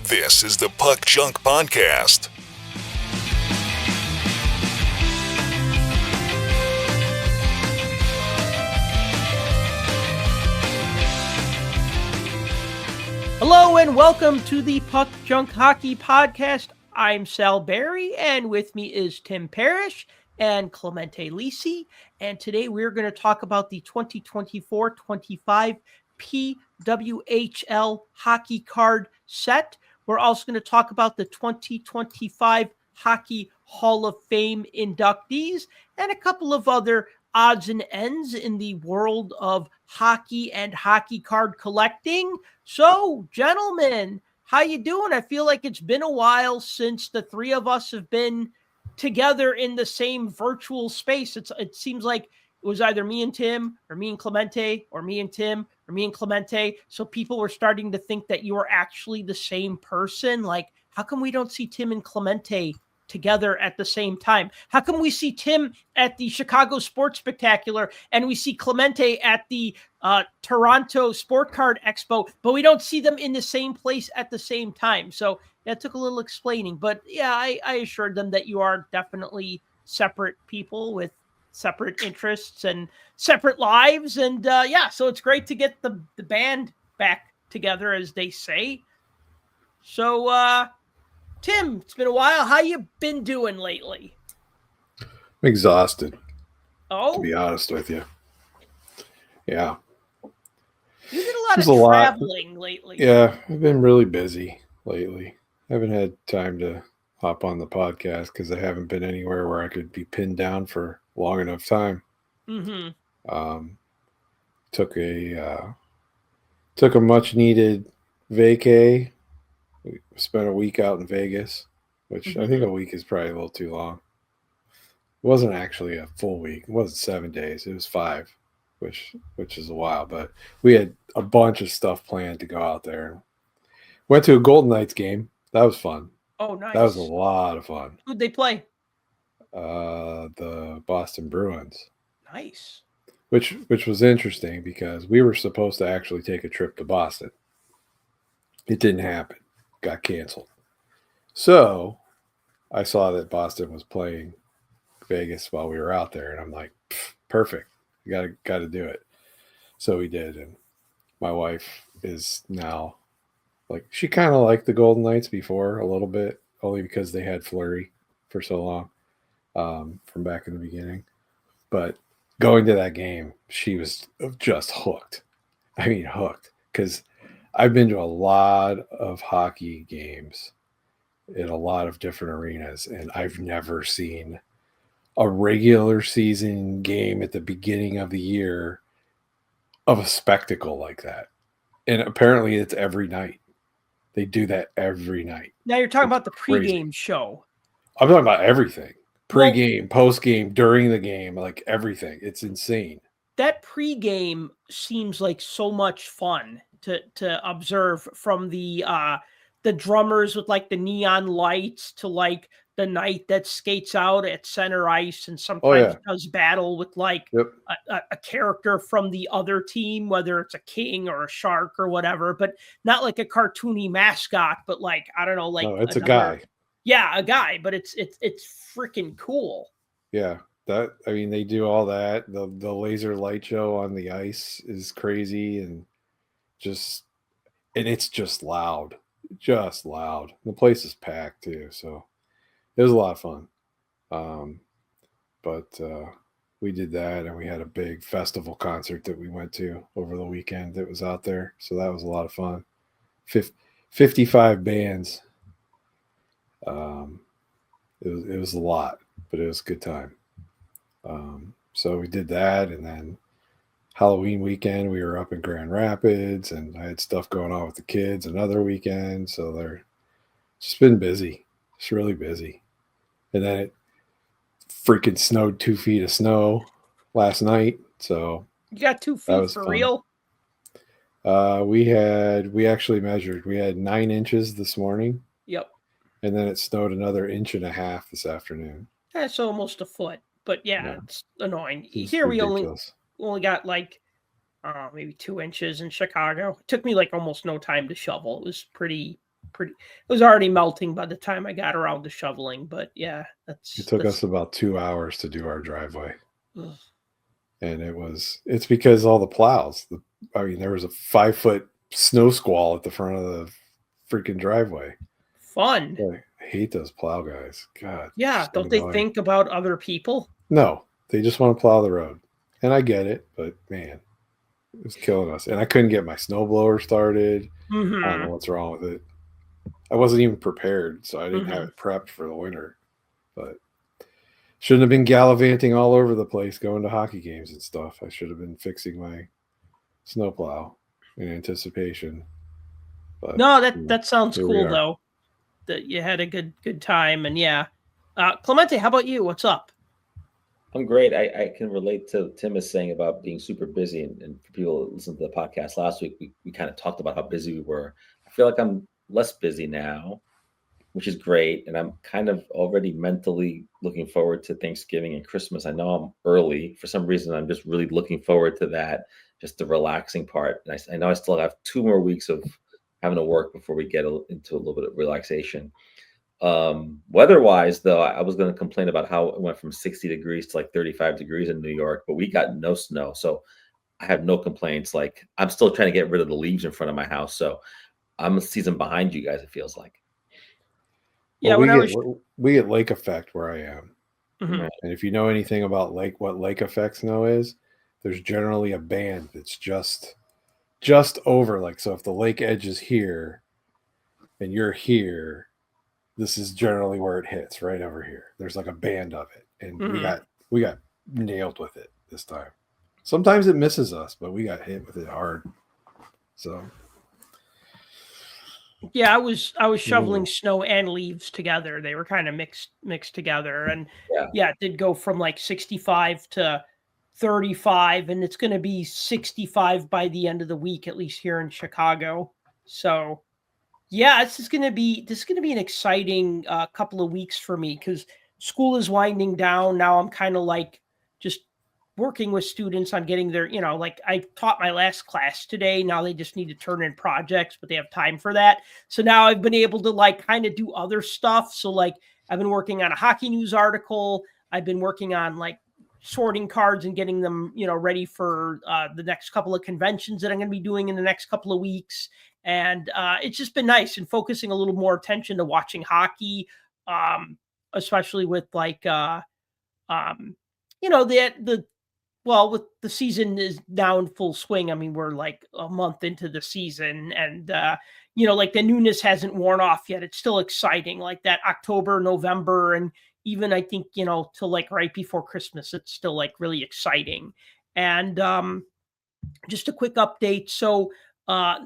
This is the Puck Junk Podcast. Hello and welcome to the Puck Junk Hockey Podcast. I'm Sal Berry, and with me is Tim Parrish and Clemente Lisi. And today we're going to talk about the 2024-25 PWHL hockey card set. We're also going to talk about the 2025 Hockey Hall of Fame inductees and a couple of other odds and ends in the world of hockey and hockey card collecting. So, gentlemen, how you doing? I feel like it's been a while since the three of us have been together in the same virtual space. It seems like it was either me and Tim, or me and Clemente, or me and Tim, or me and Clemente. So people were starting to think that you were actually the same person. Like, how come we don't see Tim and Clemente together at the same time? How come we see Tim at the Chicago Sports Spectacular and we see Clemente at the Toronto Sport Card Expo, but we don't see them in the same place at the same time? So that took a little explaining, but yeah, I assured them that you are definitely separate people with separate interests and separate lives. And yeah, so it's great to get the band back together, as they say. So, Tim, it's been a while. How you been doing lately? I'm exhausted. Oh? To be honest with you. Yeah. You did a lot of traveling lately. Yeah, I've been really busy lately. I haven't had time to hop on the podcast because I haven't been anywhere where I could be pinned down for long enough time. Mm-hmm. Took a much needed vacay. We spent a week out in Vegas, which I think a week is probably a little too long. It wasn't actually a full week. It wasn't 7 days. It was 5, which is a while. But we had a bunch of stuff planned to go out there. Went to a Golden Knights game. That was fun. Oh, nice. That was a lot of fun. Who'd they play? The Boston Bruins. Nice. Which was interesting because we were supposed to actually take a trip to Boston. It didn't happen. Got canceled. So I saw that Boston was playing Vegas while we were out there, and I'm like, perfect. You gotta do it. So we did, and my wife is now like, she kind of liked the Golden Knights before a little bit, only because they had Fleury for so long from back in the beginning. But going to that game, she was just hooked. I mean, hooked, because I've been to a lot of hockey games in a lot of different arenas, and I've never seen a regular season game at the beginning of the year of a spectacle like that. And apparently it's every night. They do that every night. Now you're talking about the pregame show. I'm talking about everything. Pre-game, post-game, during the game, like everything. It's insane. That pregame seems like so much fun to observe, from the drummers with like the neon lights to like the knight that skates out at center ice and sometimes does battle with like a character from the other team, whether it's a king or a shark or whatever, but not like a cartoony mascot, but like, I don't know, like it's a guy. Yeah, a guy, but it's freaking cool. Yeah. They do all that. The laser light show on the ice is crazy, and it's just loud. Just loud. The place is packed too, so it was a lot of fun. But we did that, and we had a big festival concert that we went to over the weekend that was out there. So that was a lot of fun. 55 bands. It was a lot, but it was a good time. So we did that, and then Halloween weekend we were up in Grand Rapids, and I had stuff going on with the kids another weekend. So they're just been busy. It's really busy. And then it freaking snowed 2 feet of snow last night. So you got 2 feet for real? We actually measured. We had 9 inches this morning. Yep. And then it snowed another 1.5 inches this afternoon. That's almost a foot. But yeah. It's annoying. It's Here ridiculous. we only got like maybe 2 inches in Chicago. It took me like almost no time to shovel. It was pretty pretty. It was already melting by the time I got around to shoveling. But yeah, It took us about 2 hours to do our driveway. Ugh. And it's because all the plows. There was a 5-foot snow squall at the front of the freaking driveway. Fun. I hate those plow guys. God. Yeah, don't annoying. they think about other people? No, they just want to plow the road. And I get it, but man, it was killing us. And I couldn't get my snowblower started. Mm-hmm. I don't know what's wrong with it. I wasn't even prepared, so I didn't have it prepped for the winter. But shouldn't have been gallivanting all over the place going to hockey games and stuff. I should have been fixing my snowplow in anticipation. But, no, that sounds cool, are. though, that you had a good time. And yeah. Clemente, how about you? What's up? I'm great. I can relate to Tim is saying about being super busy. And for people that listened to the podcast last week, we kind of talked about how busy we were. I feel like I'm less busy now, which is great. And I'm kind of already mentally looking forward to Thanksgiving and Christmas. I know I'm early. For some reason, I'm just really looking forward to that, just the relaxing part. And I know I still have 2 more weeks of having to work before we get into a little bit of relaxation. Weather-wise, though, I was going to complain about how it went from 60 degrees to like 35 degrees in New York, but we got no snow. So I have no complaints. Like, I'm still trying to get rid of the leaves in front of my house. So I'm a season behind you guys, it feels like. Yeah, we get lake effect where I am. Mm-hmm. And if you know anything about what lake effect snow is, there's generally a band that's just over. Like, so if the lake edge is here and you're here, this is generally where it hits, right over here. There's like a band of it. And we got nailed with it this time. Sometimes it misses us, but we got hit with it hard. So yeah, I was shoveling snow and leaves together. They were kind of mixed together. And yeah, it did go from like 65 to 35, and it's going to be 65 by the end of the week, at least here in Chicago. So yeah, this is going to be an exciting couple of weeks for me because school is winding down. Now I'm kind of like just working with students on getting their, like I taught my last class today. Now they just need to turn in projects, but they have time for that. So now I've been able to like kind of do other stuff. So like I've been working on a hockey news article. I've been working on like sorting cards and getting them, ready for the next couple of conventions that I'm going to be doing in the next couple of weeks. And it's just been nice and focusing a little more attention to watching hockey, especially with like, with the season is now in full swing. I mean, we're like a month into the season and, like the newness hasn't worn off yet. It's still exciting, like that October, November, and even I think, till like right before Christmas, it's still like really exciting. And just a quick update. So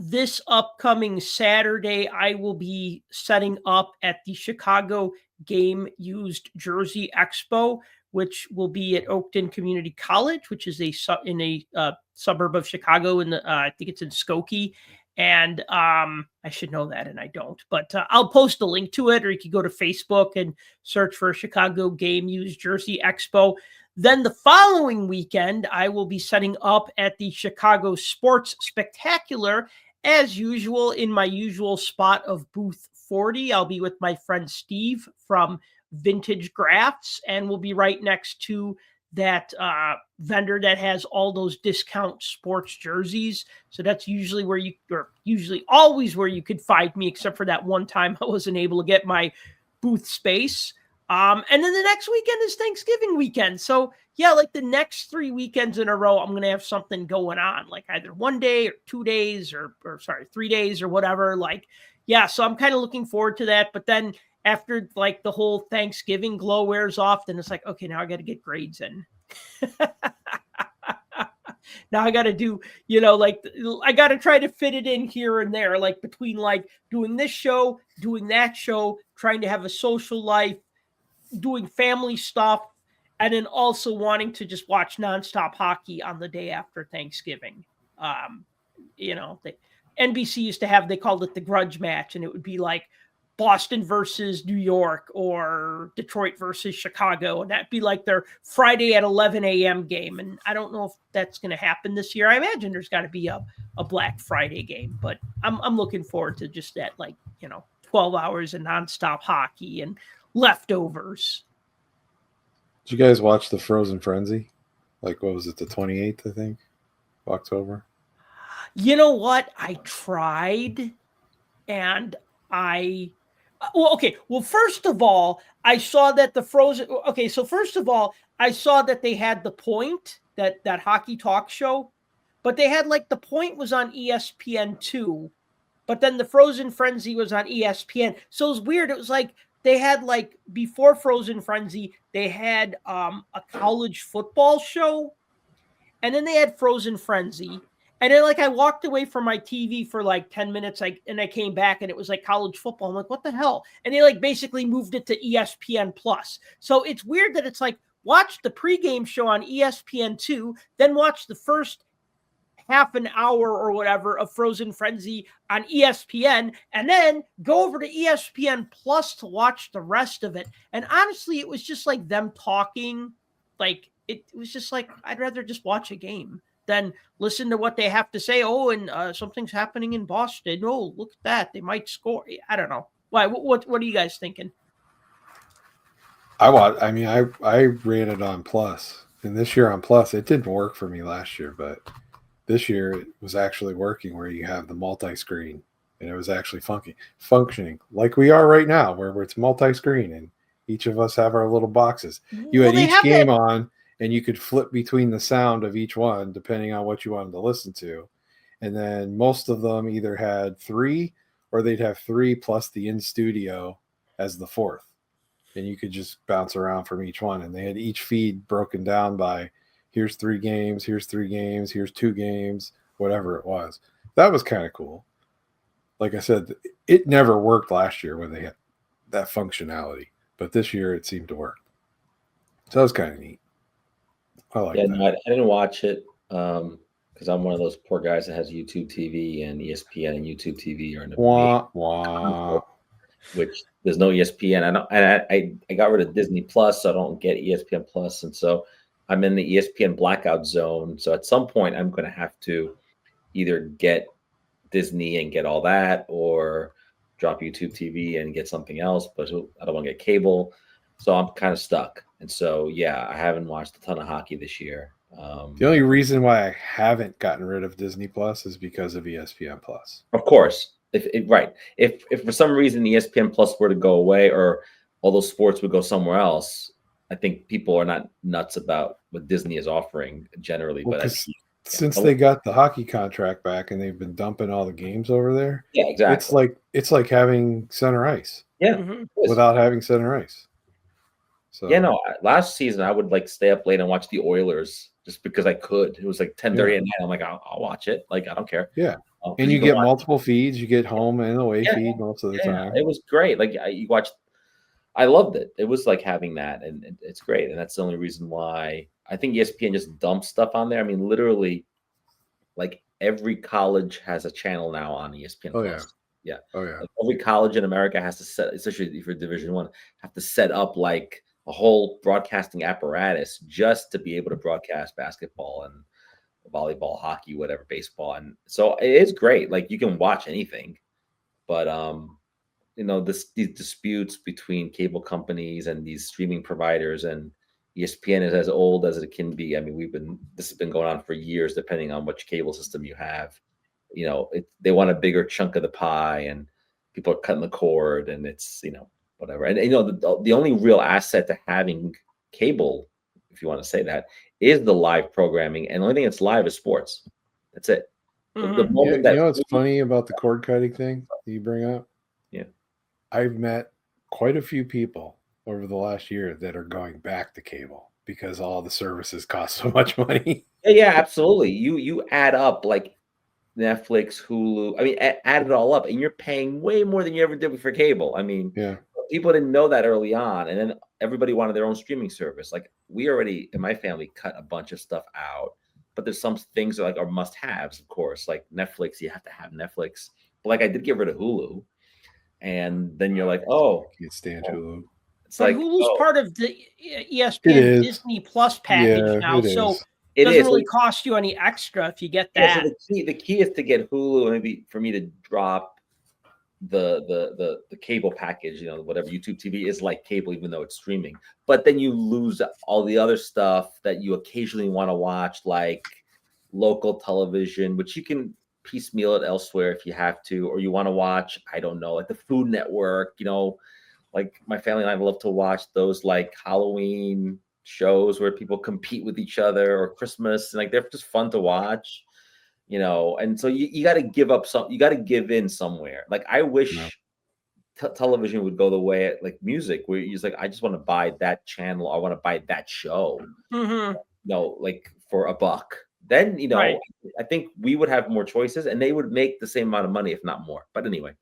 this upcoming Saturday, I will be setting up at the Chicago Game Used Jersey Expo, which will be at Oakton Community College, which is in a suburb of Chicago. I think it's in Skokie. And I should know that, and I don't. But I'll post a link to it, or you can go to Facebook and search for Chicago Game Used Jersey Expo. Then the following weekend, I will be setting up at the Chicago Sports Spectacular, as usual, in my usual spot of booth 40. I'll be with my friend Steve from Vintage Grafts, and we'll be right next to that vendor that has all those discount sports jerseys. So that's usually always where you could find me, except for that one time I wasn't able to get my booth space. And then the next weekend is Thanksgiving weekend. So yeah, like the next 3 weekends in a row, I'm going to have something going on, like either 1 day or 2 days or 3 days or whatever. Like, yeah, so I'm kind of looking forward to that. But then after like the whole Thanksgiving glow wears off, then it's like, okay, now I got to get grades in. Now I got to do, I got to try to fit it in here and there, like between like doing this show, doing that show, trying to have a social life, doing family stuff, and then also wanting to just watch nonstop hockey on the day after Thanksgiving. NBC used to have, they called it the grudge match, and it would be like Boston versus New York or Detroit versus Chicago. And that'd be like their Friday at 11 a.m. game. And I don't know if that's going to happen this year. I imagine there's got to be a Black Friday game, but I'm looking forward to just that, like 12 hours of nonstop hockey and leftovers. Did you guys watch the Frozen Frenzy? Like, what was it, the 28th, I think, of October? You know what? I tried, and well, first of all, I saw that the Frozen. Okay, so first of all, I saw that they had The Point, that hockey talk show, but they had like The Point was on ESPN2, but then the Frozen Frenzy was on ESPN. So it was weird. It was like they had like before Frozen Frenzy, they had a college football show, and then they had Frozen Frenzy. And then like I walked away from my TV for like 10 minutes, and I came back and it was like college football. I'm like, what the hell? And they like basically moved it to ESPN Plus. So it's weird that it's like watch the pregame show on ESPN2, then watch the first half an hour or whatever of Frozen Frenzy on ESPN, and then go over to ESPN Plus to watch the rest of it. And honestly, it was just like them talking. Like it was just like I'd rather just watch a game than listen to what they have to say. Oh, and something's happening in Boston. Oh, look at that. They might score. I don't know. Why? What are you guys thinking? I ran it on Plus. And this year on Plus, it didn't work for me last year, but this year it was actually working where you have the multi-screen. And it was actually functioning like we are right now, where it's multi-screen and each of us have our little boxes. You had each game on, and you could flip between the sound of each one depending on what you wanted to listen to. And then most of them either had 3 or they'd have 3 plus the in studio as the 4th. And you could just bounce around from each one. And they had each feed broken down by here's 3 games, here's 3 games, here's 2 games, whatever it was. That was kind of cool. Like I said, it never worked last year when they had that functionality. But this year it seemed to work. So that was kind of neat. I like that. No, I didn't watch it because I'm one of those poor guys that has YouTube TV, and ESPN and YouTube TV are in the which there's no ESPN. I got rid of Disney Plus, so I don't get ESPN Plus, and so I'm in the ESPN blackout zone. So at some point, I'm going to have to either get Disney and get all that, or drop YouTube TV and get something else. But I don't want to get cable, so I'm kind of stuck. And so, yeah, I haven't watched a ton of hockey this year. The only reason why I haven't gotten rid of Disney Plus is because of ESPN Plus. Of course. If for some reason ESPN Plus were to go away, or all those sports would go somewhere else, I think people are not nuts about what Disney is offering generally. Well, but since they got the hockey contract back and they've been dumping all the games over there, yeah, exactly. It's like having center ice. Yeah, without having center ice. So yeah, no. Last season, I would like stay up late and watch the Oilers just because I could. It was like 10:30 at night. I'm like, I'll watch it. Like, I don't care. Yeah, and you get multiple feeds. You get home and away feed most of the time. It was great. Like you watched. I loved it. It was like having that, and it's great. And that's the only reason why I think ESPN just dumps stuff on there. I mean, literally, like every college has a channel now on ESPN Plus. Yeah. Oh yeah. Like every college in America has to set, especially for Division I, have to set up like a whole broadcasting apparatus just to be able to broadcast basketball and volleyball, hockey, whatever, baseball. And so it is great. Like you can watch anything, but these disputes between cable companies and these streaming providers, and ESPN is as old as it can be. I mean, this has been going on for years, depending on which cable system you have. They want a bigger chunk of the pie, and people are cutting the cord, and it's, whatever. And the only real asset to having cable, if you want to say that, is the live programming. And the only thing that's live is sports. That's it. Mm-hmm. The moment what's funny about the cord cutting thing that you bring up? Yeah. I've met quite a few people over the last year that are going back to cable because all the services cost so much money. Yeah, absolutely. You add up like Netflix, Hulu. I mean, add it all up, and you're paying way more than you ever did for cable. I mean, people didn't know that early on, and then everybody wanted their own streaming service. Like we already, in my family, cut a bunch of stuff out, but there's some things that are must-haves, of course. Like Netflix, you have to have Netflix. But like I did get rid of Hulu, and then you're like, oh, you can't stand Hulu. It's like Hulu's part of the ESPN Disney Plus package now, so it doesn't really cost you any extra if you get that. So the key is to get Hulu, and maybe for me to drop the cable package, whatever YouTube TV is like cable, even though it's streaming. But then you lose all the other stuff that you occasionally want to watch, like local television, which you can piecemeal it elsewhere if you have to, or you want to watch, I don't know, like the Food Network, like my family and I love to watch those like Halloween shows where people compete with each other, or Christmas, and like they're just fun to watch. And so you got to give up you got to give in somewhere. Like I wish television would go the way like music, where you're just like, I just want to buy that channel. I want to buy that show, like for $1. Then, Right. I think we would have more choices and they would make the same amount of money, if not more. But anyway,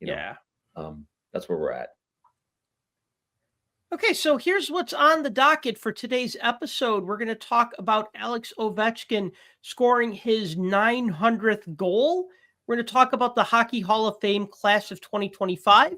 that's where we're at. Okay, so here's what's on the docket for today's episode. We're going to talk about Alex Ovechkin scoring his 900th goal. We're going to talk about the Hockey Hall of Fame class of 2025.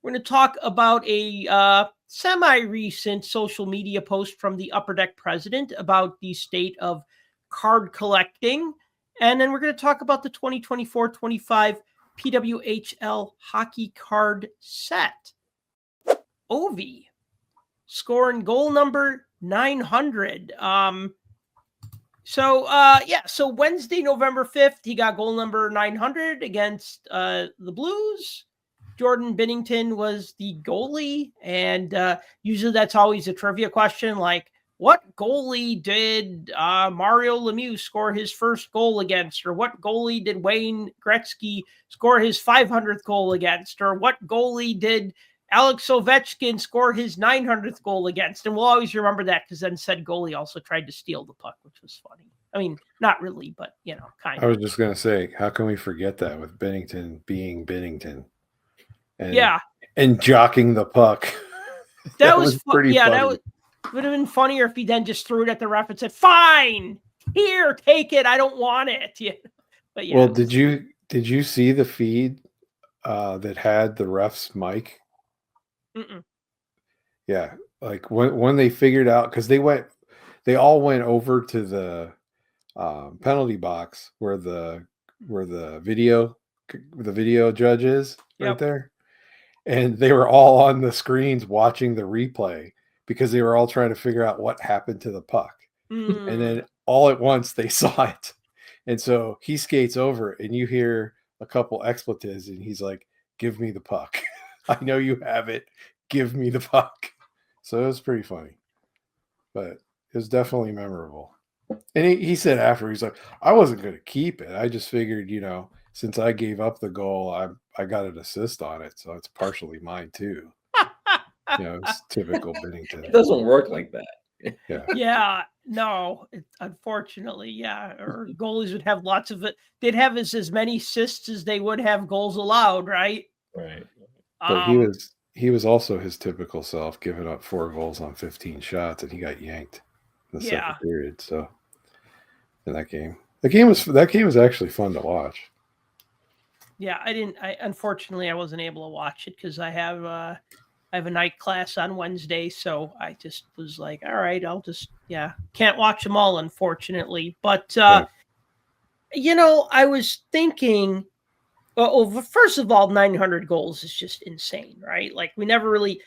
We're going to talk about a semi-recent social media post from the Upper Deck president about the state of card collecting. And then we're going to talk about the 2024-25 PWHL hockey card set. Ovi scoring goal number 900. So Wednesday, November 5th, he got goal number 900 against the Blues. Jordan Binnington was the goalie, and usually that's always a trivia question, like, what goalie did Mario Lemieux score his first goal against? Or what goalie did Wayne Gretzky score his 500th goal against? Or what goalie did Alex Ovechkin score his 900th goal against? And we'll always remember that because then said goalie also tried to steal the puck, which was funny. I mean, not really, but, kind of. I was just going to say, how can we forget that with Binnington being Binnington? And jockeying the puck. That was pretty funny. That would have been funnier if he then just threw it at the ref and said, fine, here, take it. I don't want it. But Well, did you see the feed that had the ref's mic? Mm-mm. Yeah, like when they figured out, because they all went over to the penalty box where the video judge is right there, and they were all on the screens watching the replay because they were all trying to figure out what happened to the puck. And then all at once they saw it, and so he skates over, and you hear a couple expletives, and he's like, "Give me the puck." I know you have it. Give me the puck. So it was pretty funny, but it was definitely memorable. And he said after, he's like, I wasn't going to keep it. I just figured, since I gave up the goal, I got an assist on it. So it's partially mine too. It's typical Binnington. It doesn't work like that. Yeah, no, unfortunately, or goalies would have lots of it. They'd have as many assists as they would have goals allowed, right? Right. But he was also his typical self, giving up 4 goals on 15 shots, and he got yanked in the second period. So in that game was actually fun to watch. Yeah, unfortunately I wasn't able to watch it because I have a night class on Wednesday, so I just was like, all right, I'll just can't watch them all, unfortunately. But I was thinking, well, first of all, 900 goals is just insane, right? Like, we never really,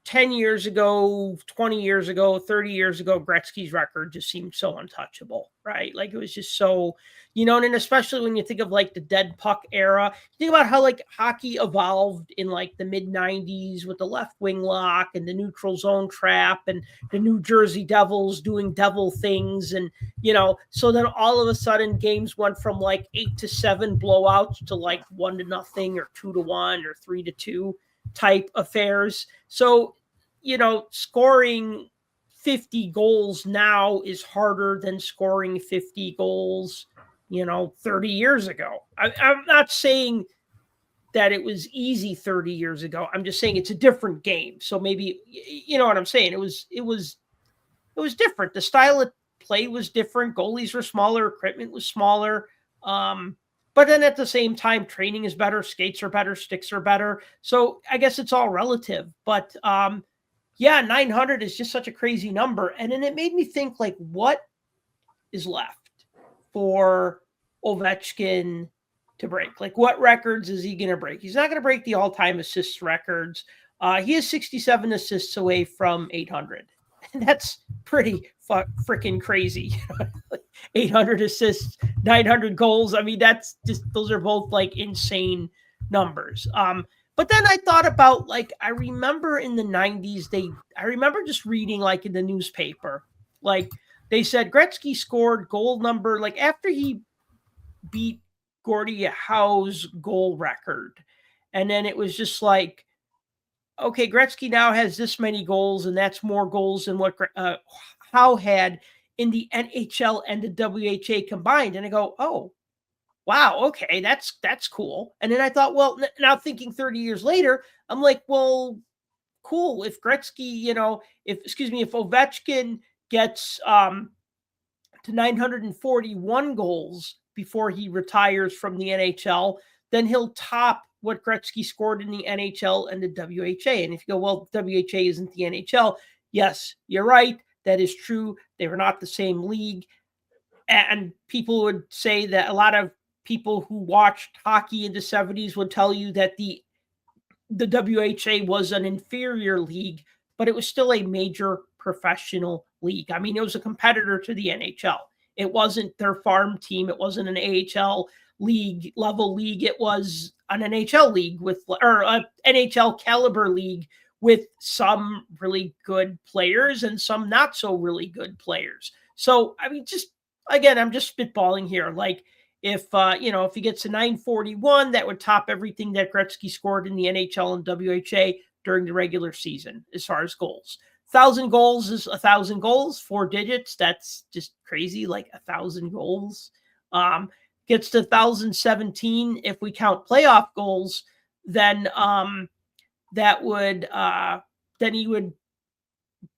10 years ago, 20 years ago, 30 years ago, Gretzky's record just seemed so untouchable, right? Like, it was just so, and then especially when you think of like the dead puck era, you think about how like hockey evolved in like the mid 90s with the left wing lock and the neutral zone trap and the New Jersey Devils doing devil things. And, so then all of a sudden games went from like 8-7 blowouts to like 1-0 or 2-1 or 3-2 type affairs. So, scoring 50 goals now is harder than scoring 50 goals, 30 years ago. I'm not saying that it was easy 30 years ago. I'm just saying it's a different game. So maybe, you know what I'm saying? It was different. The style of play was different. Goalies were smaller. Equipment was smaller. But then at the same time, training is better. Skates are better. Sticks are better. So I guess it's all relative. But 900 is just such a crazy number. And then it made me think, like, what is left for Ovechkin to break? Like, what records is he going to break? He's not going to break the all-time assists records. He is 67 assists away from 800. And that's pretty freaking crazy. 800 assists, 900 goals. I mean, that's just, those are both like insane numbers. But then I thought about, like, I remember in the 90s, I remember just reading, like, in the newspaper, like, they said Gretzky scored goal number, like, after he beat Gordie Howe's goal record. And then it was just like, okay, Gretzky now has this many goals, and that's more goals than what Howe had in the NHL and the WHA combined. And I go, oh, wow, okay, that's cool. And then I thought, well, now thinking 30 years later, I'm like, well, cool. If Gretzky, if Ovechkin gets to 941 goals before he retires from the NHL, then he'll top what Gretzky scored in the NHL and the WHA. And if you go, well, WHA isn't the NHL. Yes, you're right. That is true. They were not the same league. And people would say that a lot of people who watched hockey in the 70s would tell you that the WHA was an inferior league, but it was still a major professional league. I mean, it was a competitor to the NHL. It wasn't their farm team. It wasn't an AHL league level league. It was an NHL league or an NHL caliber league with some really good players and some not so really good players. So, I mean, again, I'm just spitballing here. Like, if he gets to 941, that would top everything that Gretzky scored in the NHL and WHA during the regular season as far as goals. 1,000 goals is 1,000 goals, 4 digits. That's just crazy, like 1,000 goals. Gets to 1,017 if we count playoff goals, then that would then he would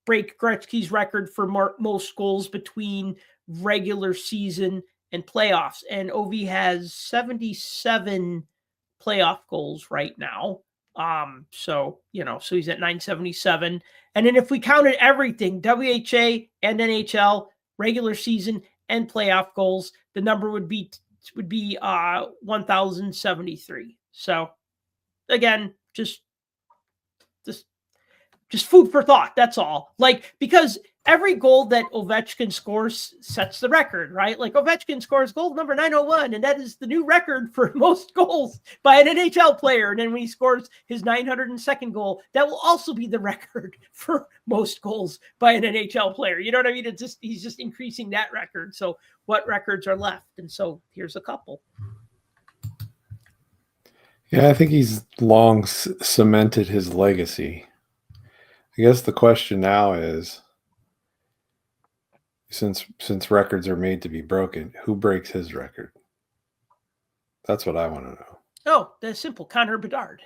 break Gretzky's record for most goals between regular season and playoffs. And Ovi has 77 playoff goals right now. So he's at 977. And then if we counted everything, WHA and NHL, regular season and playoff goals, the number would be 1,073. So again, just food for thought. That's all. Like, because every goal that Ovechkin scores sets the record, right? Like, Ovechkin scores goal number 901, and that is the new record for most goals by an NHL player. And then when he scores his 902nd goal, that will also be the record for most goals by an NHL player. You know what I mean? He's just increasing that record. So what records are left? And so here's a couple. Yeah, I think he's long cemented his legacy. I guess the question now is, since records are made to be broken, who breaks his record? That's what I want to know. Oh, that's simple. Connor Bedard.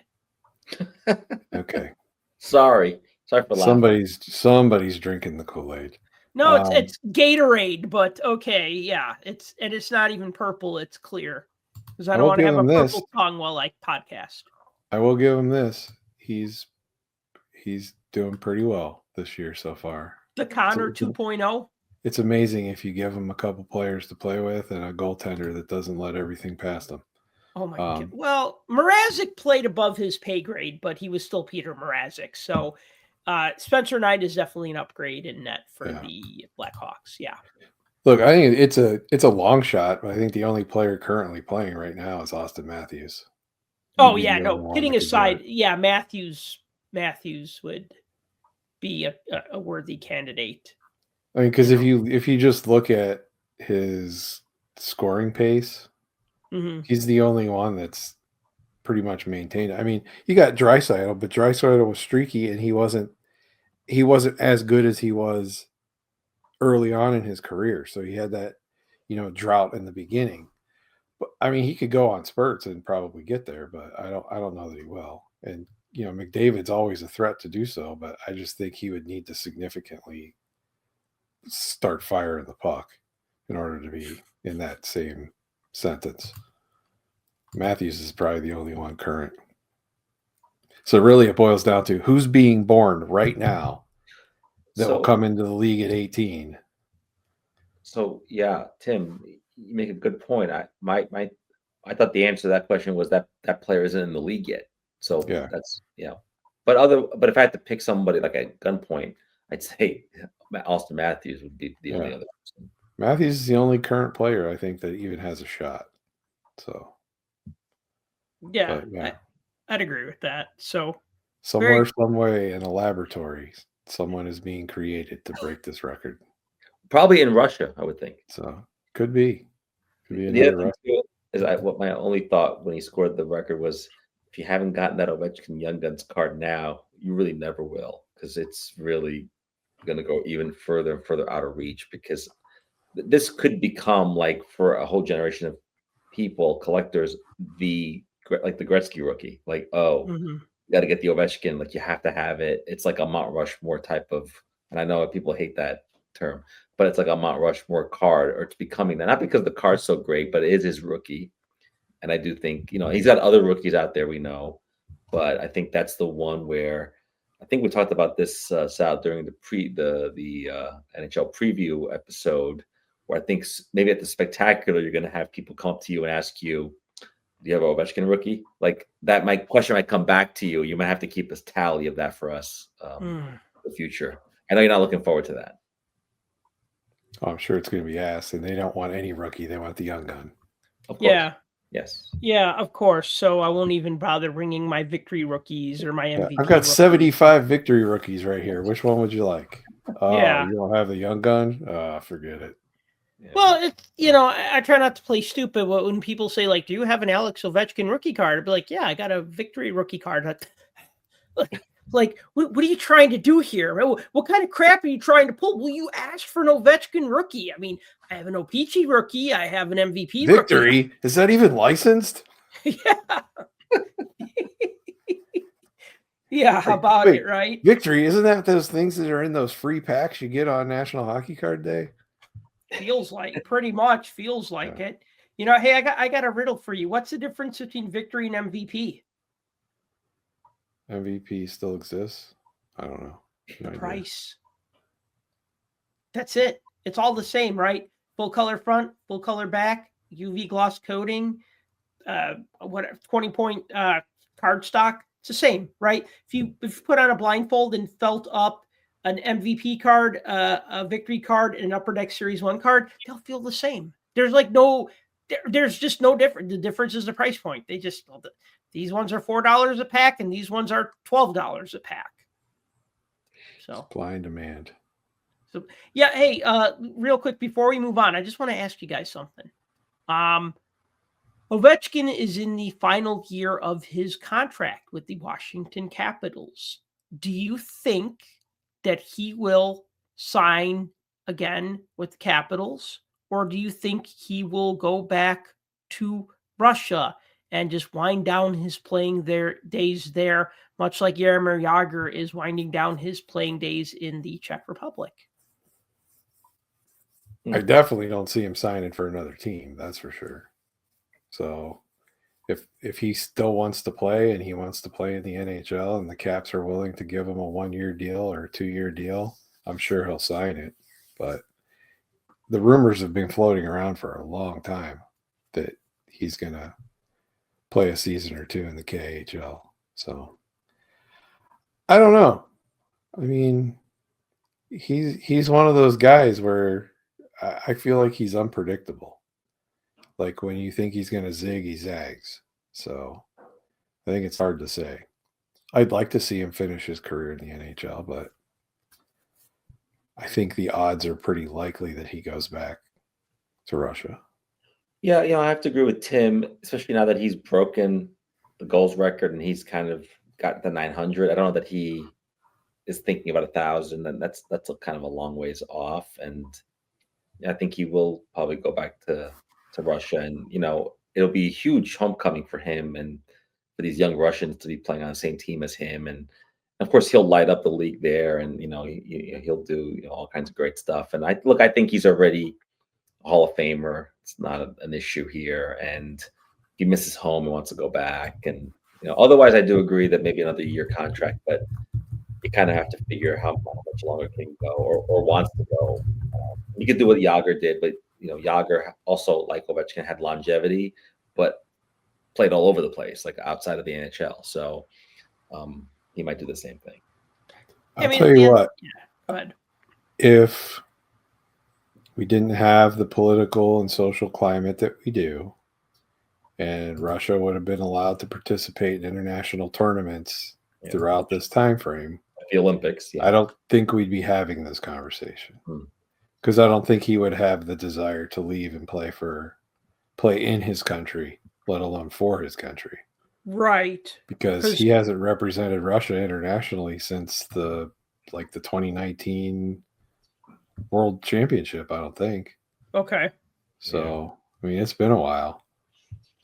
Okay. Sorry for laughing. Somebody's drinking the Kool-Aid. No, it's Gatorade, but okay, yeah. It's not even purple, it's clear. Because I don't want to have a purple tongue while I podcast. I will give him this. He's doing pretty well this year so far. The Connor 2.0. It's amazing if you give him a couple players to play with and a goaltender that doesn't let everything past him. Oh my God. Well, Mrazek played above his pay grade, but he was still Peter Mrazek. So Spencer Knight is definitely an upgrade in net for the Blackhawks. Yeah. Look, I think it's a long shot, but I think the only player currently playing right now is Austin Matthews. Oh yeah, no. Kidding aside, yeah, Matthews would be a worthy candidate. I mean, because if you just look at his scoring pace, he's the only one that's pretty much maintained. I mean, you got Draisaitl, but Draisaitl was streaky, and he wasn't as good as he was early on in his career. So he had that, drought in the beginning. But I mean, he could go on spurts and probably get there, but I don't know that he will. And McDavid's always a threat to do so, but I just think he would need to significantly start firing the puck in order to be in that same sentence. Matthews is probably the only one current. So really it boils down to who's being born right now that will come into the league at 18. So yeah, Tim, you make a good point. My I thought the answer to that question was that that player isn't in the league yet. So Yeah. that's But if I had to pick somebody like at gunpoint, I'd say Austin Matthews would be the only other person. Matthews is the only current player I think that even has a shot. So Yeah, but, yeah. I'd agree with that. So Somewhere, some way in a laboratory, someone is being created to break this record. Probably in Russia, I would think. So could be The another other record. thing too is what my only thought when he scored the record was, if you haven't gotten that Ovechkin Young Guns card now, you really never will, because it's really going to go even further and further out of reach, because this could become, like, for a whole generation of people, collectors, like the Gretzky rookie. Like, oh, you got to get the Ovechkin. Like, you have to have it. It's like a Mount Rushmore type of, and I know people hate that term, but it's like a Mount Rushmore card, or it's becoming that. Not because the card's so great, but it is his rookie. And I do think, he's got other rookies out there, we know, but I think that's the one where, I think we talked about this, Sal, during the NHL preview episode, where I think maybe at the Spectacular, you're going to have people come up to you and ask you, do you have an Ovechkin rookie? Like, that question might come back to you. You might have to keep a tally of that for us in the future. I know you're not looking forward to that. Oh, I'm sure it's going to be asked, and they don't want any rookie. They want the young gun. Of course. Yeah. Yes. Yeah, of course. So I won't even bother bringing my victory rookies or my MVP. I've got 75 victory rookies right here. Which one would you like? Yeah. You don't have the young gun? Forget it. Yeah. Well, it's, I try not to play stupid, but when people say, like, do you have an Alex Ovechkin rookie card? I'd be like, yeah, I got a victory rookie card. Like, what are you trying to do here? What kind of crap are you trying to pull? Well, you asked for an Ovechkin rookie. I mean, I have an O-Pee-Chee rookie. I have an MVP victory rookie. Is that even licensed? Yeah. Yeah, how about it, right? Victory, isn't that those things that are in those free packs you get on National Hockey Card Day? Feels like, pretty much feels like it. Hey, I got a riddle for you. What's the difference between victory and MVP? MVP still exists? I don't know. The price. That's it. It's all the same, right? Full color front, full color back, UV gloss coating, 20-point card stock. It's the same, right? If you put on a blindfold and felt up an MVP card, a victory card, and an Upper Deck Series 1 card, they'll feel the same. There's just no difference. The difference is the price point. These ones are $4 a pack, and these ones are $12 a pack. So supply and demand. So yeah, hey, real quick before we move on, I just want to ask you guys something. Ovechkin is in the final year of his contract with the Washington Capitals. Do you think that he will sign again with the Capitals, or do you think he will go back to Russia and just wind down his playing days there, much like Jaromir Jagr is winding down his playing days in the Czech Republic? I definitely don't see him signing for another team, that's for sure. So if he still wants to play and he wants to play in the NHL and the Caps are willing to give him a 1-year deal or a 2-year deal, I'm sure he'll sign it. But the rumors have been floating around for a long time that he's going to play a season or two in the KHL. So I don't know. I mean, he's one of those guys where I feel like he's unpredictable. Like, when you think he's going to zig, he zags. So I think it's hard to say. I'd like to see him finish his career in the NHL, but I think the odds are pretty likely that he goes back to Russia. Yeah, I have to agree with Tim, especially now that he's broken the goals record and he's kind of got the 900. I don't know that he is thinking about 1,000, and that's a kind of a long ways off. And I think he will probably go back to Russia, and it'll be a huge homecoming for him and for these young Russians to be playing on the same team as him. And of course, he'll light up the league there, and he'll do all kinds of great stuff. And I think he's already a Hall of Famer. It's not an issue here, and he misses home and wants to go back. And otherwise, I do agree that maybe another year contract, but you kind of have to figure how much longer can go or wants to go. You could do what Jagr did, but Jagr also, like Ovechkin, had longevity, but played all over the place, like outside of the NHL. So he might do the same thing. I'll tell you what. Yeah, go ahead. If we didn't have the political and social climate that we do, and Russia would have been allowed to participate in international tournaments throughout this time frame, the Olympics, I don't think we'd be having this conversation, because I don't think he would have the desire to leave and play in his country, let alone for his country. Right. Because he hasn't represented Russia internationally since the 2019 World Championship, I don't think. Okay. So, I mean, it's been a while.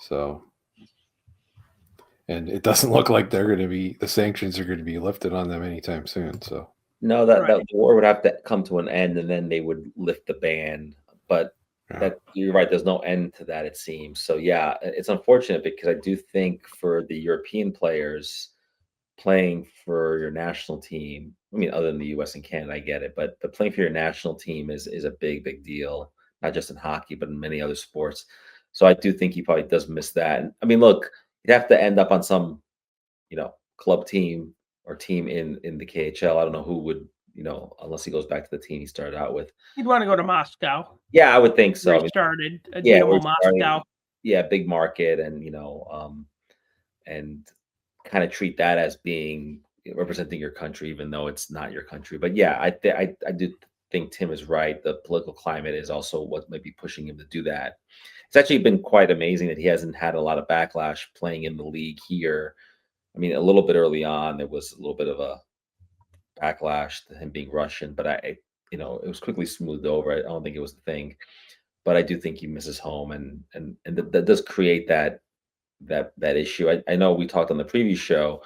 So, and it doesn't look like the sanctions are going to be lifted on them anytime soon. So, no, that the war would have to come to an end, and then they would lift the ban. But you're right, there's no end to that, it seems. So yeah, it's unfortunate, because I do think for the European players playing for your national team, I mean, other than the US and Canada, I get it, but playing for your national team is a big deal, not just in hockey, but in many other sports. So I do think he probably does miss that. I mean, look, you'd have to end up on some, club team or team in the KHL. I don't know who would, unless he goes back to the team he started out with. He'd want to go to Moscow. Yeah, I would think so. He started Dynamo Moscow. Yeah, big market, and and kind of treat that as being representing your country, even though it's not your country. But yeah, I do think Tim is right. The political climate is also what might be pushing him to do that. It's actually been quite amazing that he hasn't had a lot of backlash playing in the league here. I mean, a little bit early on, there was a little bit of a backlash to him being Russian, but it was quickly smoothed over. I don't think it was a thing, but I do think he misses home, and that does create that issue. I know we talked on the previous show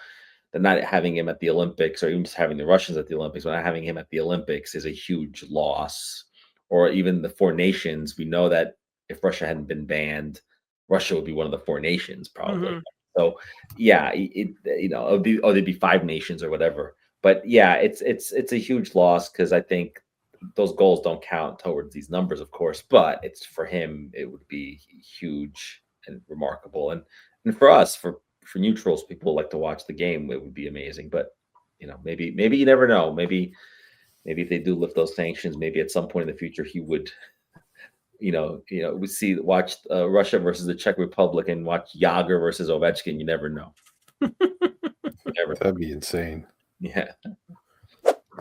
that not having him at the Olympics, or even just having the Russians at the Olympics, but not having him at the Olympics is a huge loss. Or even the four nations, we know that if Russia hadn't been banned, Russia would be one of the four nations probably. So yeah, they'd be five nations or whatever. But yeah, it's a huge loss, because I think those goals don't count towards these numbers, of course, but it's for him, it would be huge and remarkable. And for us, for neutrals, people like to watch the game, it would be amazing. But maybe you never know. Maybe if they do lift those sanctions, maybe at some point in the future he would, we watch Russia versus the Czech Republic and watch Yager versus Ovechkin. You never know. That'd be insane. Yeah.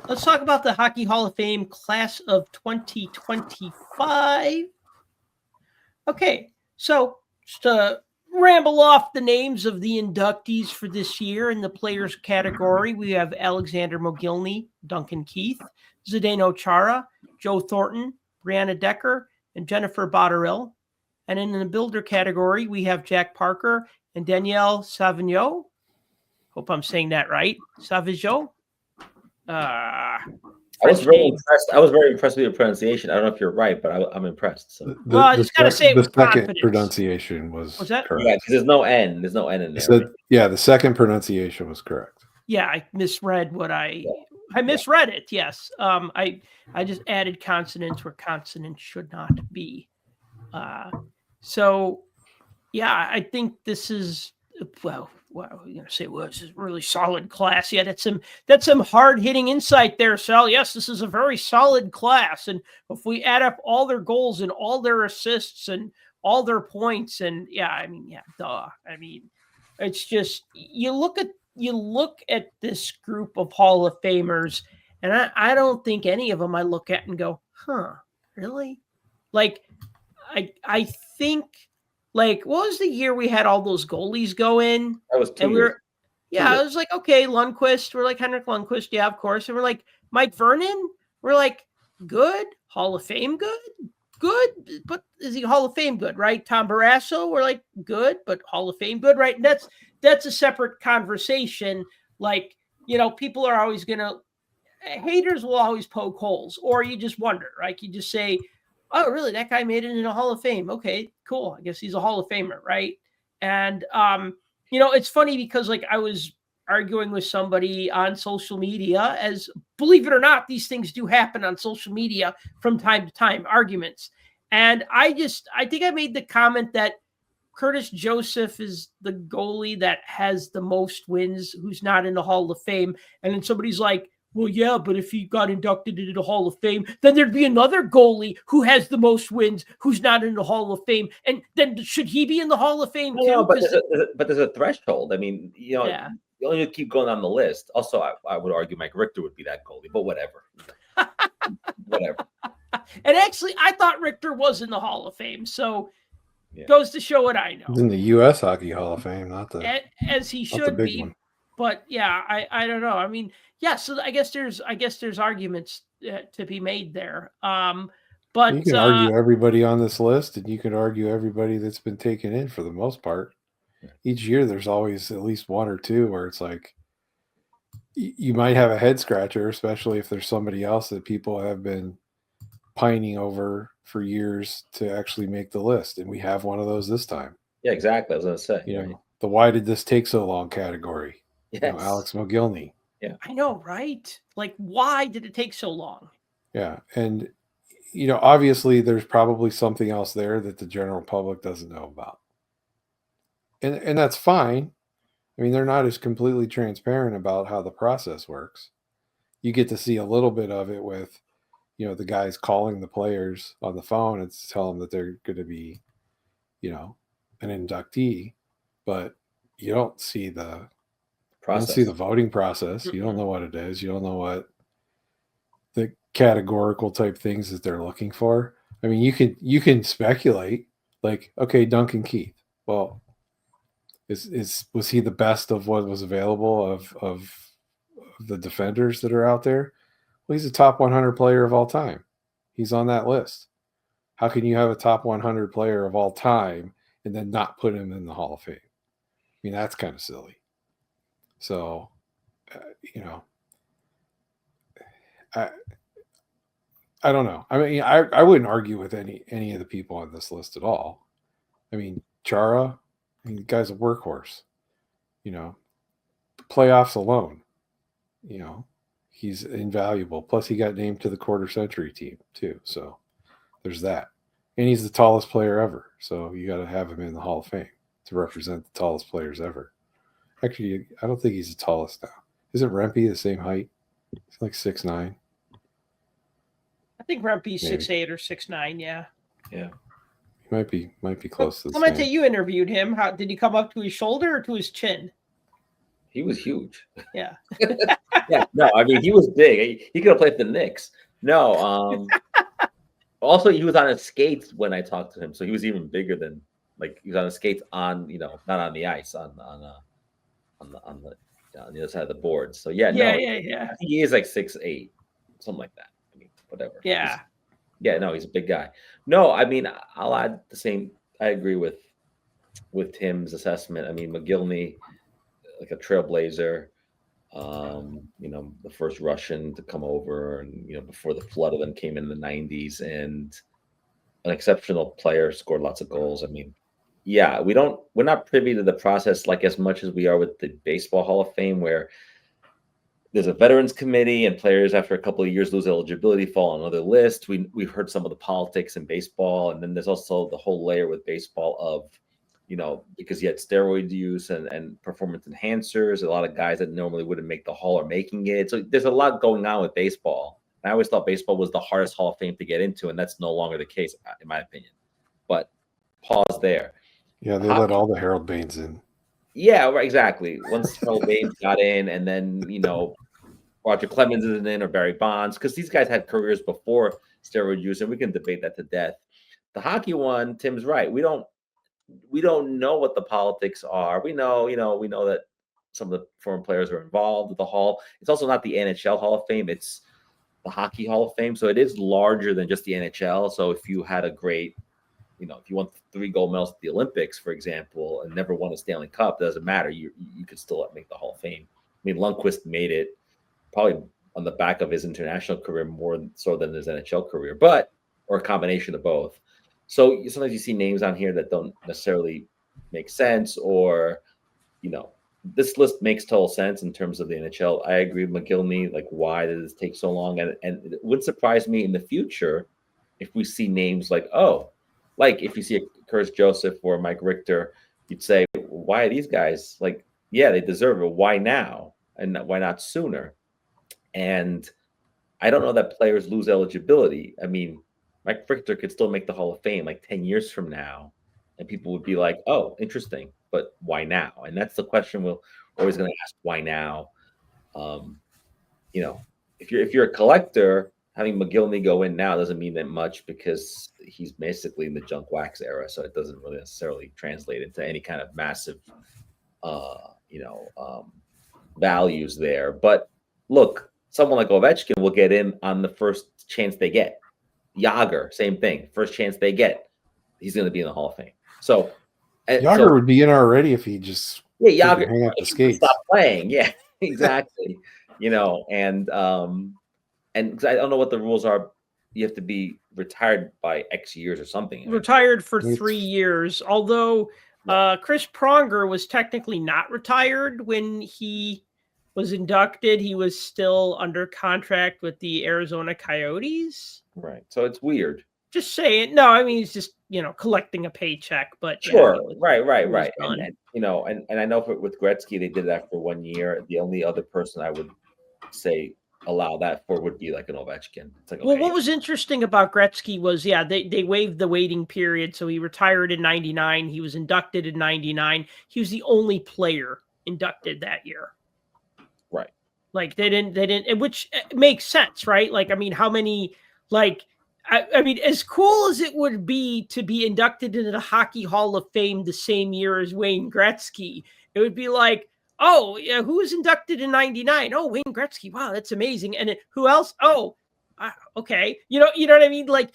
Let's talk about the Hockey Hall of Fame class of 2025. Okay, so just to ramble off the names of the inductees for this year in the players category, we have Alexander Mogilny, Duncan Keith, Zdeno Chara, Joe Thornton, Brianna Decker, and Jennifer Botterill. And in the builder category, we have Jack Parker and Danielle Savigno. Hope I'm saying that right. Savigno. I was very impressed. I was very impressed with your pronunciation. I don't know if you're right, but I'm impressed. So. I just gotta say the second pronunciation was that correct. Yeah, because there's no N. There's no N in there. So, yeah, the second pronunciation was correct. Yeah, I misread what I misread it. Yes, I just added consonants where consonants should not be. So yeah, I think this is well, you're gonna say, well, this is really solid class. Yeah, that's some hard hitting insight there, Sal. Yes, this is a very solid class, and if we add up all their goals and all their assists and all their points, and it's just you look at this group of Hall of Famers, and I don't think any of them I look at and go, huh, really? Like, I think. Like, what was the year we had all those goalies go in? That was 2 years. It was like, okay, Lundqvist. We're like, Henrik Lundqvist. Yeah, of course. And we're like, Mike Vernon. We're like, good. Hall of Fame, good. But is he Hall of Fame good, right? Tom Barrasso. We're like, good, but Hall of Fame good, right? And that's a separate conversation. Like, people are always haters will always poke holes, or you just wonder, right? You just say, oh, really? That guy made it in a Hall of Fame. Okay, cool. I guess he's a Hall of Famer, right? And, it's funny because, like, I was arguing with somebody on social media, as, believe it or not, these things do happen on social media from time to time, arguments. And I think I made the comment that Curtis Joseph is the goalie that has the most wins, who's not in the Hall of Fame. And then somebody's like, well, yeah, but if he got inducted into the Hall of Fame, then there'd be another goalie who has the most wins, who's not in the Hall of Fame. And then should he be in the Hall of Fame too? No, but there's a threshold. I mean, yeah. you only keep going on the list. Also, I would argue Mike Richter would be that goalie, but whatever. Whatever. And actually, I thought Richter was in the Hall of Fame. So goes to show what I know. He's in the U.S. Hockey Hall of Fame, not the as he should be. One. But yeah, I don't know. I mean, yeah. So I guess there's arguments to be made there. But you can argue everybody on this list, and you can argue everybody that's been taken in for the most part. Each year, there's always at least one or two where it's like you might have a head scratcher, especially if there's somebody else that people have been pining over for years to actually make the list, and we have one of those this time. Yeah, exactly. I was going to say, you know, the why did this take so long category. Yes. You know, Alex McGillney. Yeah, I know, right? Like, why did it take so long? Yeah, and obviously, there's probably something else there that the general public doesn't know about, and that's fine. I mean, they're not as completely transparent about how the process works. You get to see a little bit of it with the guys calling the players on the phone and tell them that they're going to be, an inductee, but you don't see the process. You don't see the voting process. You don't know what it is. You don't know what the categorical type things that they're looking for. I mean, you can speculate like, okay, Duncan Keith. Well, was he the best of what was available of the defenders that are out there? Well, he's a top 100 player of all time. He's on that list. How can you have a top 100 player of all time and then not put him in the Hall of Fame? I mean, that's kind of silly. So, I don't know. I mean, I wouldn't argue with any of the people on this list at all. I mean, Chara, the guy's a workhorse. Playoffs alone, he's invaluable. Plus, he got named to the quarter century team too. So there's that. And he's the tallest player ever. So you got to have him in the Hall of Fame to represent the tallest players ever. Actually, I don't think he's the tallest now. Isn't Rempe the same height? He's like 6'9". I think Rempe's 6'8" or 6'9". Yeah. Yeah. He might be close to the Clemente, same. you interviewed him. How did he come up to his shoulder or to his chin? He was huge. Yeah. Yeah. No, I mean, he was big. He could have played for the Knicks. No. Also, he was on his skates when I talked to him, so he was even bigger than he was on his skates on not on the ice on the other side of the board. So yeah. I think he is like 6'8", something like that. I mean, whatever. Yeah. No, he's a big guy. No, I mean, I'll add the same. I agree with Tim's assessment. I mean, McGillney, like a trailblazer, the first Russian to come over, and before the flood of them came in the 90s, and an exceptional player, scored lots of goals. I mean, yeah, we're not privy to the process like as much as we are with the Baseball Hall of Fame, where there's a veterans committee and players after a couple of years lose eligibility, fall on another list. We've heard some of the politics in baseball, and then there's also the whole layer with baseball of, because you had steroid use and performance enhancers, a lot of guys that normally wouldn't make the Hall are making it. So there's a lot going on with baseball. I always thought baseball was the hardest Hall of Fame to get into, and that's no longer the case, in my opinion. But pause there. Yeah, they let all the Harold Baines in. Yeah, right, exactly. Once Harold Baines got in, and then, Roger Clemens isn't in, or Barry Bonds, because these guys had careers before steroid use, and we can debate that to death. The hockey one, Tim's right. We don't know what the politics are. We know that some of the former players are involved with the Hall. It's also not the NHL Hall of Fame. It's the Hockey Hall of Fame. So it is larger than just the NHL. So if you had a great, if you won 3 gold medals at the Olympics, for example, and never won a Stanley Cup, it doesn't matter. You could still make the Hall of Fame. I mean, Lundqvist made it probably on the back of his international career more so than his NHL career, or a combination of both. So sometimes you see names on here that don't necessarily make sense, or, this list makes total sense in terms of the NHL. I agree with McGillney. Like, why did this take so long? And it would surprise me in the future if we see names like if you see Curtis Joseph or Mike Richter, you'd say, why are these guys like, yeah, they deserve it. Why now? And why not sooner? And I don't know that players lose eligibility. I mean, Mike Richter could still make the Hall of Fame like 10 years from now. And people would be like, oh, interesting, but why now? And that's the question we're always going to ask, why now? You know, if you're a collector, having McGillney go in now doesn't mean that much because he's basically in the junk wax era. So it doesn't really necessarily translate into any kind of massive, values there. But look, someone like Ovechkin will get in on the first chance they get. Yager, same thing. First chance they get, he's going to be in the Hall of Fame. So Yager would be in already if he just Yager hang out the skates. Stop playing. Yeah, exactly. And because I don't know what the rules are. You have to be retired by X years or something. Retired for 3 years, although Chris Pronger was technically not retired when he was inducted. He was still under contract with the Arizona Coyotes. Right. So it's weird. Just saying. No, I mean, he's just, collecting a paycheck, but sure. Yeah, right. And I know with Gretzky, they did that for 1 year. The only other person I would say allow that for would be like an Ovechkin. It's like, okay. Well, what was interesting about Gretzky was, they waived the waiting period. So he retired in 99. He was inducted in 99. He was the only player inducted that year. Right. Like they didn't, which makes sense, right? Like, I mean, how many, like, I mean, as cool as it would be to be inducted into the Hockey Hall of Fame the same year as Wayne Gretzky, it would be like, oh, yeah, who was inducted in 99? Oh, Wayne Gretzky. Wow, that's amazing. And who else? Oh, okay. You know what I mean? Like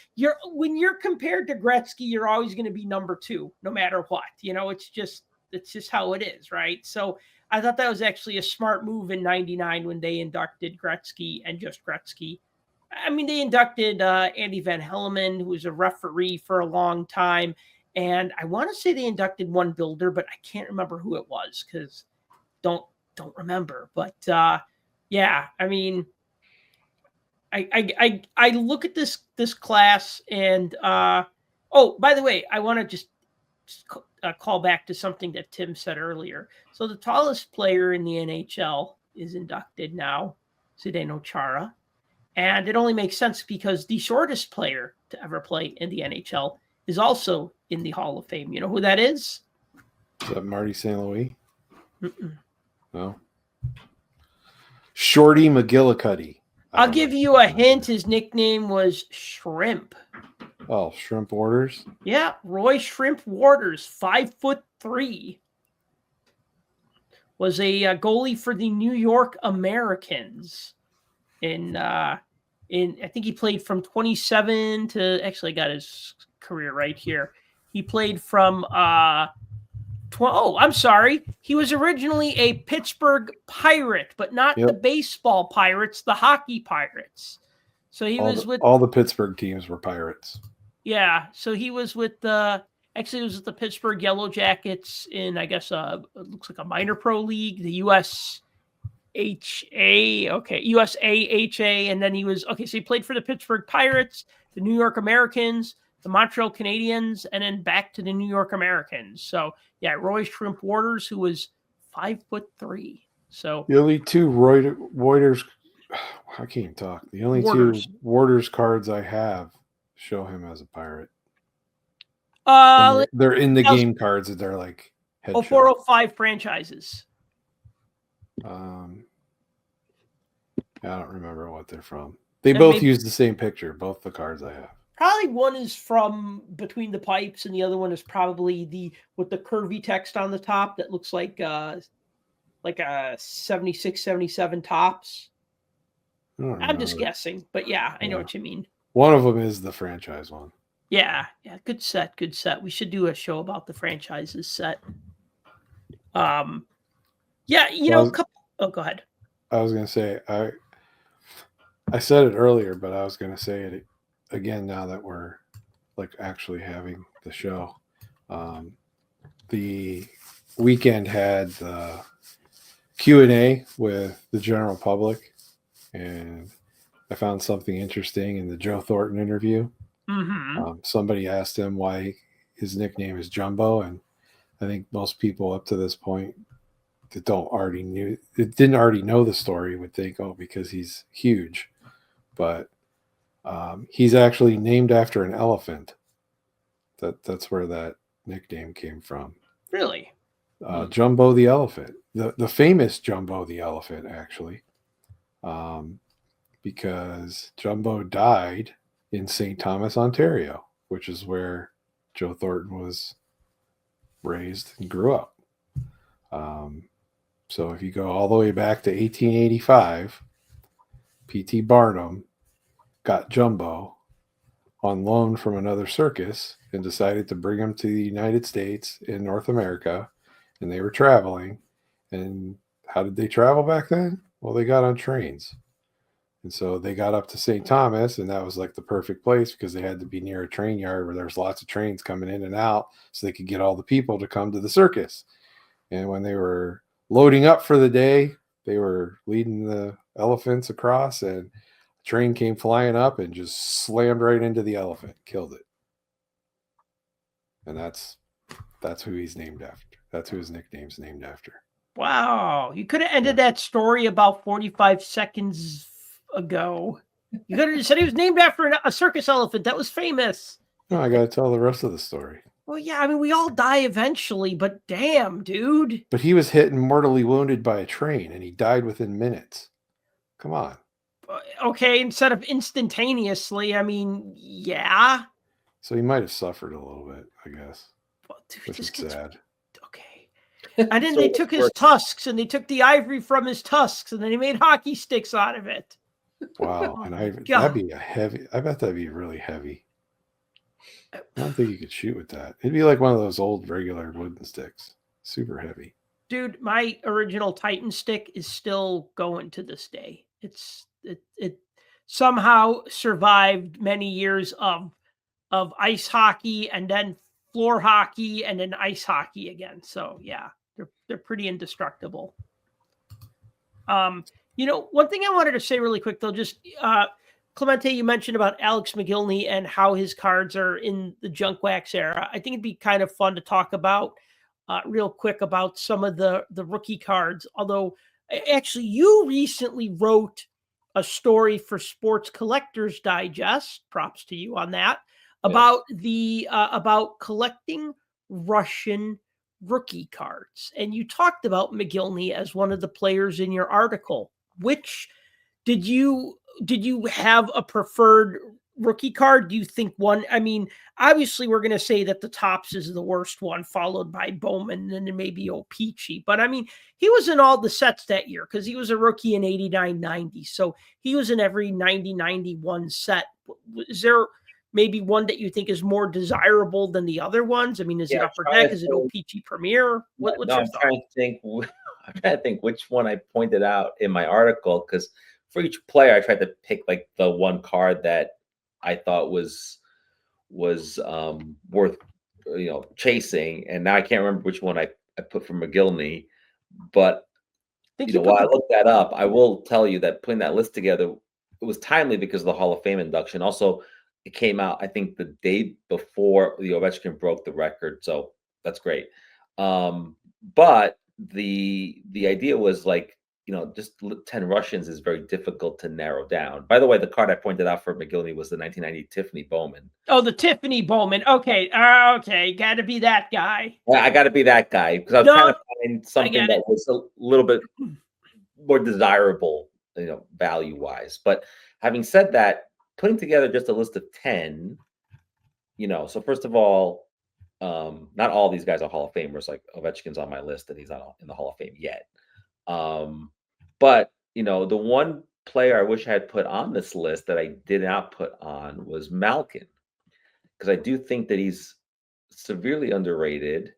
when you're compared to Gretzky, you're always going to be number 2, no matter what. It's just how it is, right? So I thought that was actually a smart move in 99 when they inducted Gretzky and just Gretzky. I mean, they inducted Andy Van Hellemond, who was a referee for a long time. And I want to say they inducted one builder, but I can't remember who it was because don't remember. But yeah, I mean, I look at this class and oh, by the way, I want to just call back to something that Tim said earlier. So the tallest player in the NHL is inducted now, Zdeno Chara. And it only makes sense because the shortest player to ever play in the NHL is also in the Hall of Fame. You know who that is? Is that Marty St. Louis? Mm-mm. No. Shorty McGillicuddy. I'll give you a hint. His nickname was Shrimp. Oh, Shrimp Orders? Yeah, Roy Shrimp Waters, 5'3". Was a goalie for the New York Americans. I think he played from 27 to, actually I got his career right here. He played from, I'm sorry. He was originally a Pittsburgh Pirate, but not the baseball Pirates, the hockey Pirates. So he was with all the Pittsburgh teams were Pirates. Yeah. So he was with actually it was with the Pittsburgh Yellow Jackets in, I guess, it looks like a minor pro league, the USAHA, and then so he played for the Pittsburgh Pirates, the New York Americans, the Montreal Canadiens, and then back to the New York Americans. So yeah, Roy Shrimp Waters, who was 5'3". So the only two Reuters, I can't even talk. The only two Waters cards I have show him as a Pirate. They're in the game cards that they're like headshot. 0405 franchises. I don't remember what they're from. They both use the same picture, both the cards I have. Probably one is from Between the Pipes, and the other one is probably with the curvy text on the top that looks like a 76, 77 tops. I'm just guessing, but yeah, I know what you mean. One of them is the franchise one. Yeah, good set. We should do a show about the franchises set. Yeah, go ahead. I was going to say, I said it earlier, but I was going to say it again now that we're like actually having the show. The weekend had the Q&A with the general public, and I found something interesting in the Joe Thornton interview. Mm-hmm. Somebody asked him why his nickname is Jumbo, and I think most people up to this point that didn't already know the story would think, oh, because he's huge, but he's actually named after an elephant. That's where that nickname came from. Really? Jumbo the elephant, the famous Jumbo the elephant, actually, because Jumbo died in St. Thomas, Ontario, which is where Joe Thornton was raised and grew up. So if you go all the way back to 1885, P.T. Barnum got Jumbo on loan from another circus and decided to bring him to the United States in North America, and they were traveling. And how did they travel back then? Well, they got on trains. And so they got up to St. Thomas, and that was like the perfect place because they had to be near a train yard where there's lots of trains coming in and out so they could get all the people to come to the circus. And when they were loading up for the day, they were leading the elephants across, and a train came flying up and just slammed right into the elephant, killed it. And that's who he's named after. That's who his nickname's named after. Wow. You could have ended that story about 45 seconds ago. You could have said he was named after a circus elephant that was famous. No, I got to tell the rest of the story. Well, yeah, I mean, we all die eventually, but damn, dude. But he was hit and mortally wounded by a train, and he died within minutes. Come on. Okay, instead of instantaneously, I mean, yeah. So he might have suffered a little bit, I guess. Well, dude, which is sad. Okay. And then they took his tusks, and they took the ivory from his tusks, and then he made hockey sticks out of it. Wow, and that'd be I bet that'd be really heavy. I don't think you could shoot with that. It'd be like one of those old regular wooden sticks. Super heavy. Dude, my original Titan stick is still going to this day. It somehow survived many years of ice hockey and then floor hockey and then ice hockey again. So yeah, they're pretty indestructible. One thing I wanted to say really quick though, just Clemente, you mentioned about Alex McGillney and how his cards are in the junk wax era. I think it'd be kind of fun to talk about real quick about some of the rookie cards. Although, actually, you recently wrote a story for Sports Collectors Digest. Props to you on that. About about collecting Russian rookie cards, and you talked about McGillney as one of the players in your article. Which did you have a preferred rookie card? Do you think one? I mean, obviously, we're going to say that the Topps is the worst one, followed by Bowman and then maybe O-Pee-Chee. But I mean, he was in all the sets that year because he was a rookie in 89-90. So he was in every 90-91 set. Is there maybe one that you think is more desirable than the other ones? I mean, is it Upper Deck? Is it O-Pee-Chee Premier? What's your thought? I'm trying to think which one I pointed out in my article, because for each player, I tried to pick like the one card that I thought was worth chasing, and now I can't remember which one I put for McGillney. But while I looked that up, I will tell you that putting that list together, it was timely because of the Hall of Fame induction. Also, it came out I think the day before the Ovechkin broke the record, so that's great. But the idea was like, just 10 Russians is very difficult to narrow down. By the way, the card I pointed out for McGillney was the 1990 Tiffany Bowman. Oh, the Tiffany Bowman. Okay. Got to be that guy. I got to be that guy because I was trying to find something that was a little bit more desirable, value-wise. But having said that, putting together just a list of 10, so first of all, not all these guys are Hall of Famers. Like Ovechkin's on my list and he's not in the Hall of Fame yet. But the one player I wish I had put on this list that I did not put on was Malkin, because I do think that he's severely underrated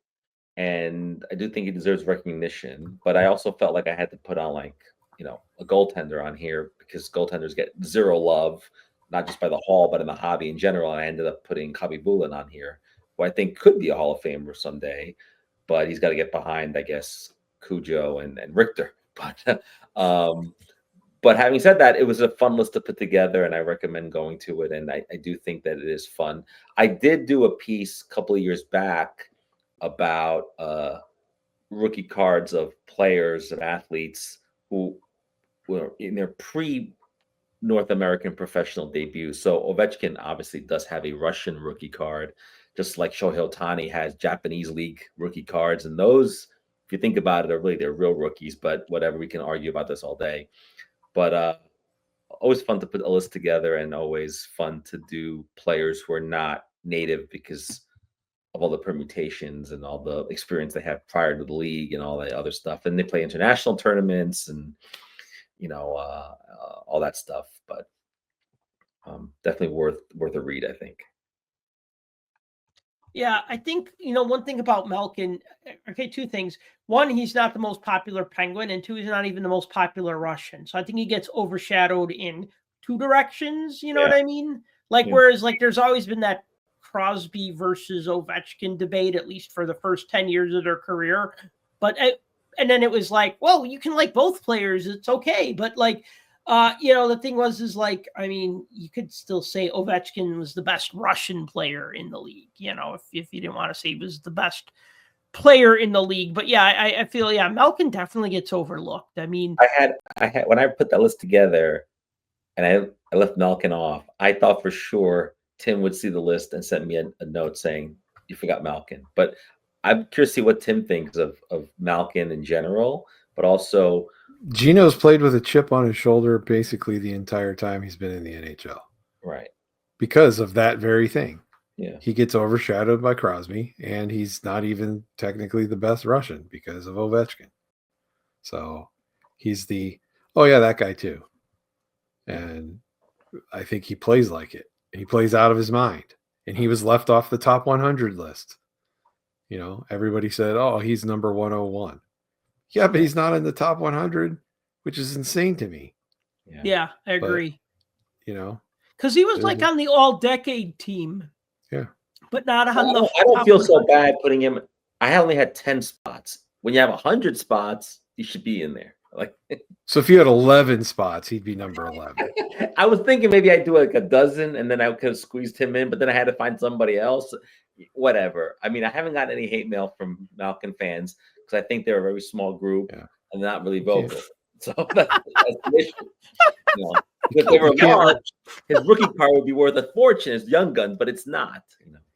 and I do think he deserves recognition. But I also felt like I had to put on a goaltender on here because goaltenders get zero love, not just by the Hall, but in the hobby in general. And I ended up putting Khabibulin on here, who I think could be a Hall of Famer someday, but he's got to get behind, I guess, Cujo and Richter. But But having said that, it was a fun list to put together, and I recommend going to it. And I do think that it is fun. I did do a piece a couple of years back about rookie cards of players and athletes who were in their North American professional debut. So Ovechkin obviously does have a Russian rookie card, just like Shohei Ohtani has Japanese league rookie cards. And those, if you think about it, they're real rookies, but whatever, we can argue about this all day. But always fun to put a list together, and always fun to do players who are not native because of all the permutations and all the experience they have prior to the league and all that other stuff. And they play international tournaments and, all that stuff. But definitely worth a read, I think. Yeah, I think, one thing about Malkin, okay, two things. One, he's not the most popular Penguin, and two, he's not even the most popular Russian. So I think he gets overshadowed in two directions, you know what I mean? Like, whereas, like, there's always been that Crosby versus Ovechkin debate, at least for the first 10 years of their career. But, and then it was like, well, you can like both players, it's okay. But, like, the thing is like, I mean, you could still say Ovechkin was the best Russian player in the league, if you didn't want to say he was the best player in the league. But yeah, I feel, Malkin definitely gets overlooked. I mean, I had when I put that list together and I left Malkin off, I thought for sure Tim would see the list and send me a note saying you forgot Malkin. But I'm curious to see what Tim thinks of Malkin in general, but also Gino's played with a chip on his shoulder basically the entire time he's been in the NHL. Right. Because of that very thing. Yeah. He gets overshadowed by Crosby, and he's not even technically the best Russian because of Ovechkin. So he's that guy too. And I think he plays like it. He plays out of his mind. And he was left off the top 100 list. Everybody said, oh, he's number 101. Yeah, but he's not in the top 100, which is insane to me. Yeah, I agree. But, because he was like on the all-decade team. Yeah. But not on the. I don't feel so bad putting him. I only had 10 spots. When you have 100 spots, you should be in there. Like, so if you had 11 spots, he'd be number 11. I was thinking maybe I'd do like a dozen, and then I could have squeezed him in, but then I had to find somebody else. Whatever. I mean, I haven't gotten any hate mail from Malkin fans because I think they're a very small group and they're not really vocal. So that's the issue. If they were large, his rookie card would be worth a fortune as Young Guns, but it's not.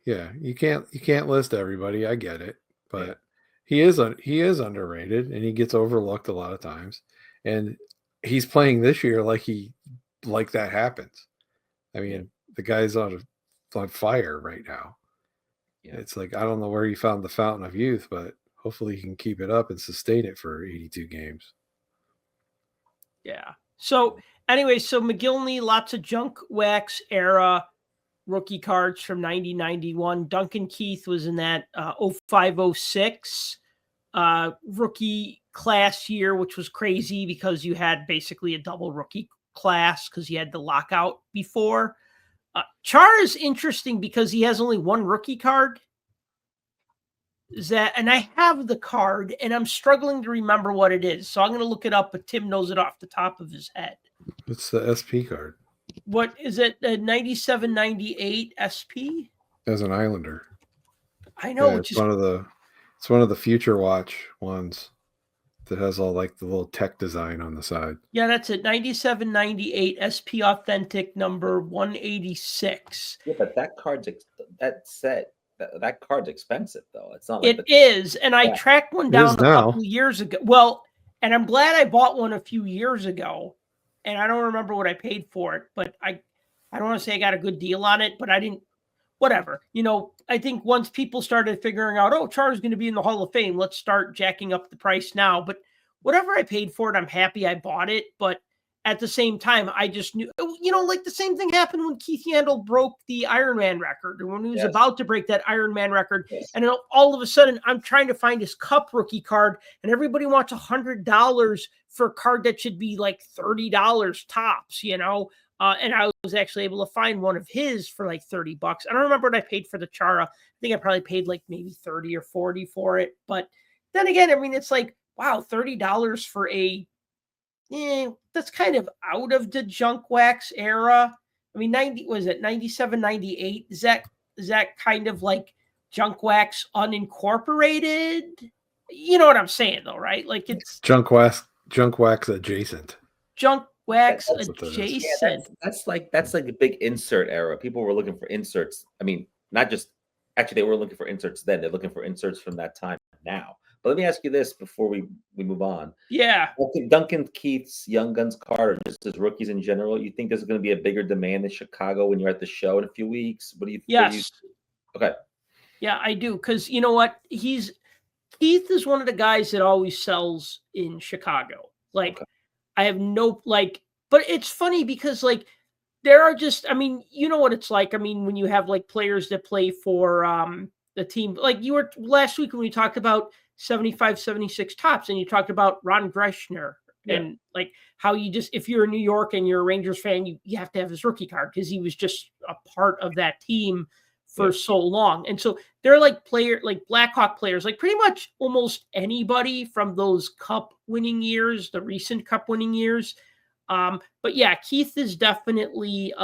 Yeah, you can't list everybody. I get it, but he is underrated, and he gets overlooked a lot of times. And he's playing this year like that happens. I mean, the guy's on fire right now. Yeah. It's like, I don't know where he found the fountain of youth, but hopefully he can keep it up and sustain it for 82 games. Yeah. So anyway, McGillney, lots of junk wax era rookie cards from 90-91. Duncan Keith was in that 05-06 rookie class year, which was crazy because you had basically a double rookie class because you had the lockout before. Char is interesting because he has only one rookie card. And I have the card, and I'm struggling to remember what it is. So I'm going to look it up, but Tim knows it off the top of his head. It's the SP card. What is it? 97-98 SP? As an Islander. I know. Yeah, it's one of the Future Watch ones that has all like the little tech design on the side. Yeah, that's it. 97-98 SP Authentic number 186. Yeah, but that card's expensive though. It's not. It is, and I tracked one down a couple years ago. Well, and I'm glad I bought one a few years ago, and I don't remember what I paid for it, but I don't want to say I got a good deal on it, but I didn't. Whatever, I think once people started figuring out, oh, Char's going to be in the Hall of Fame, let's start jacking up the price now. But whatever I paid for it, I'm happy I bought it. But at the same time, I just knew, like the same thing happened when Keith Yandel broke the Ironman record, or when he was about to break that Ironman record. Yes. And then all of a sudden, I'm trying to find his Cup rookie card, and everybody wants $100 for a card that should be like $30 tops, and I was actually able to find one of his for like $30. I don't remember what I paid for the Chara. I think I probably paid like maybe 30 or 40 for it. But then again, I mean, it's like, wow, $30 for a that's kind of out of the junk wax era. I mean, 97, 98? Is that kind of like junk wax unincorporated? You know what I'm saying, though, right? Like it's junk wax adjacent. Junk wax adjacent. That's like a big insert era. People were looking for inserts. I mean, not just actually they were looking for inserts then. They're looking for inserts from that time now. But let me ask you this before we move on. Yeah. Duncan Keith's Young Guns card, or just as rookies in general, you think there's going to be a bigger demand in Chicago when you're at the show in a few weeks? What do you think? Yes. Okay. Yeah, I do. Because you know what? Keith is one of the guys that always sells in Chicago. Like, okay. I have no, like, but it's funny because, like, there are just, I mean, you know what it's like. I mean, when you have, like, players that play for the team, like you were last week when we talked about 75, 76 tops, and you talked about Ron Greshner and like how you just, if you're in New York and you're a Rangers fan, you have to have his rookie card because he was just a part of that team for so long. And so they're like Blackhawk players, like pretty much almost anybody from those cup winning years, the recent cup winning years. But yeah, Keith is definitely,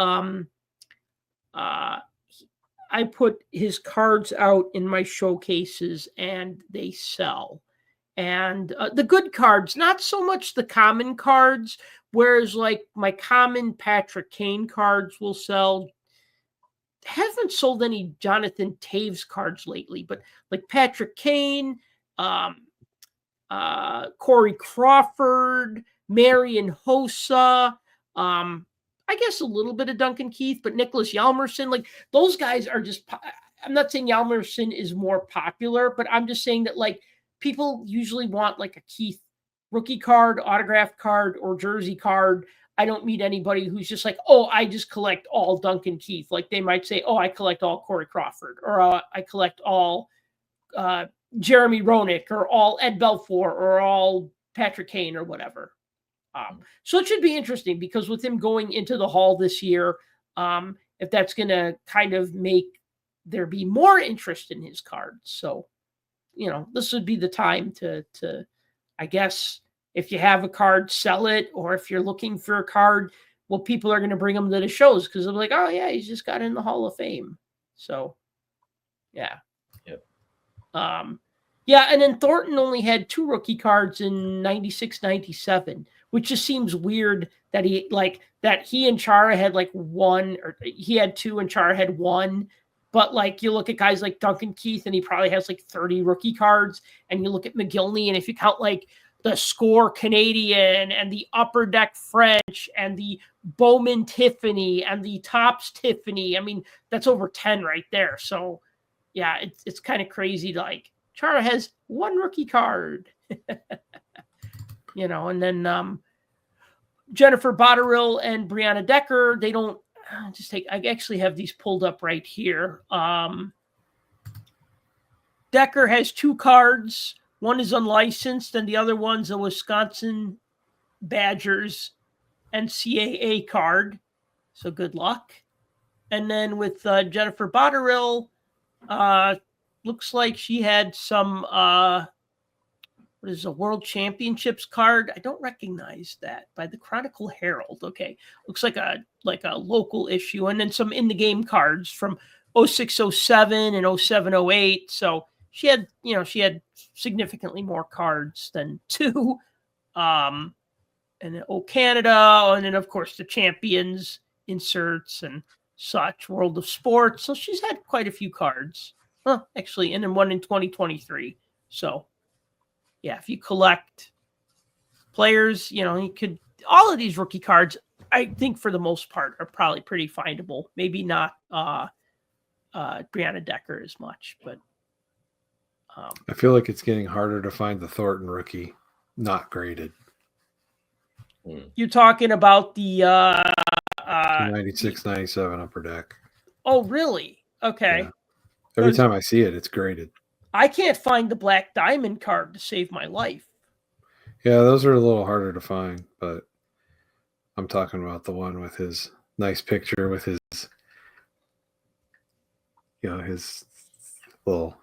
I put his cards out in my showcases and they sell. And the good cards, not so much the common cards, whereas like my common Patrick Kane cards will sell. Haven't sold any Jonathan Taves cards lately, but like Patrick Kane, Corey Crawford, Marian Hossa, I guess a little bit of Duncan Keith, but Nicholas Hjalmarsson, like those guys are just, I'm not saying Hjalmarsson is more popular, but I'm just saying that like people usually want like a Keith rookie card, autograph card, or jersey card. I don't meet anybody who's just like, oh, I just collect all Duncan Keith. Like they might say, oh, I collect all Corey Crawford, or I collect all Jeremy Roenick, or all Ed Belfour, or all Patrick Kane, or whatever. So it should be interesting because with him going into the Hall this year, if that's going to kind of make there be more interest in his cards. So, you know, this would be the time to I guess, if you have a card, sell it, or if you're looking for a card, well, people are going to bring them to the shows because they're like, oh yeah, he's just got in the Hall of Fame. So, yeah. Yep. Yeah, and then Thornton only had 2 rookie cards in 96, 97, which just seems weird that he and Chara had like 1, or he had 2 and Chara had 1. But like you look at guys like Duncan Keith and he probably has like 30 rookie cards, and you look at McGillney, and if you count like the Score Canadian and the Upper Deck French and the Bowman Tiffany and the Topps Tiffany, I mean, that's over 10 right there. So yeah, it's kind of crazy. Like Chara has 1 rookie card, you know, and then Jennifer Botterill and Brianna Decker, they don't I actually have these pulled up right here. Decker has 2 cards. One is unlicensed, and the other one's a Wisconsin Badgers NCAA card. So good luck. And then with Jennifer Botterill, looks like she had some, what is a World Championships card? I don't recognize that, by the Chronicle Herald. Okay. Looks like a local issue. And then some in the game cards from 06-07 and 07-08. So she had significantly more cards than 2. And then Canada, and then of course the champions inserts and such, World of Sports. So she's had quite a few cards. Actually, and then 1 in 2023. So yeah, if you collect players, you know, you could, all of these rookie cards, I think for the most part are probably pretty findable. Maybe not Brianna Decker as much, but I feel like it's getting harder to find the Thornton rookie not graded. You're talking about the 96, 97 Upper Deck. Oh, really? Okay. Yeah. Every time I see it, it's graded. I can't find the Black Diamond card to save my life. Yeah, those are a little harder to find, but I'm talking about the one with his nice picture with his, you know, his little.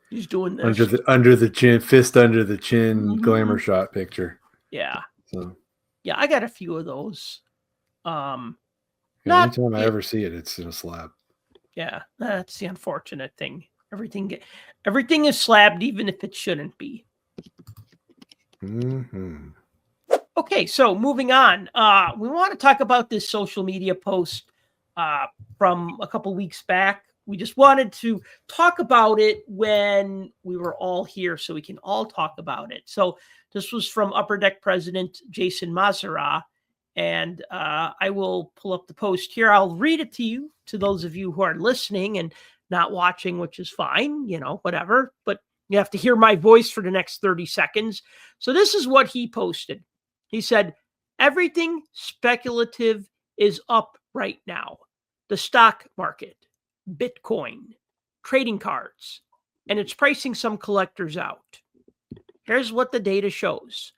He's doing this under the chin, fist under the chin, glamour shot picture. Yeah. So Yeah, I got a few of those. Yeah, Not anytime I ever see it, it's in a slab. Yeah, that's the unfortunate thing. Everything is slabbed, even if it shouldn't be. Mm-hmm. Okay, so moving on. We want to talk about this social media post from a couple weeks back. We just wanted to talk about it when we were all here so we can all talk about it. So this was from Upper Deck President Jason Mazara. And I will pull up the post here. I'll read it to you, to those of you who are listening and not watching, which is fine, whatever. But you have to hear my voice for the next 30 seconds. So this is what he posted. He said, everything speculative is up right now. The stock market, Bitcoin, trading cards, and it's pricing some collectors out. Here's what the data shows.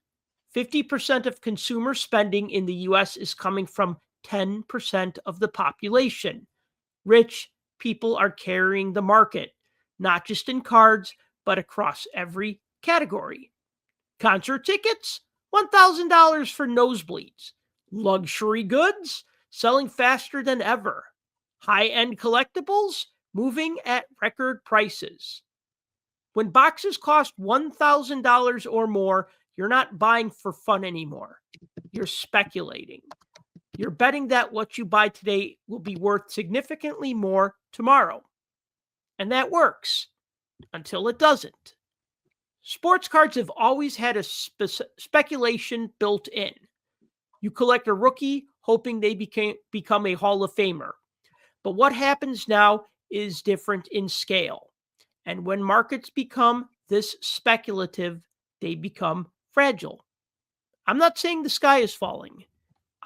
50% of consumer spending in the US is coming from 10% of the population. Rich people are carrying the market, not just in cards, but across every category. Concert tickets, $1,000 for nosebleeds. Luxury goods, selling faster than ever. High-end collectibles, moving at record prices. When boxes cost $1,000 or more, you're not buying for fun anymore. You're speculating. You're betting that what you buy today will be worth significantly more tomorrow. And that works until it doesn't. Sports cards have always had a speculation built in. You collect a rookie hoping they become a Hall of Famer. But what happens now is different in scale. And when markets become this speculative, they become fragile. I'm not saying the sky is falling.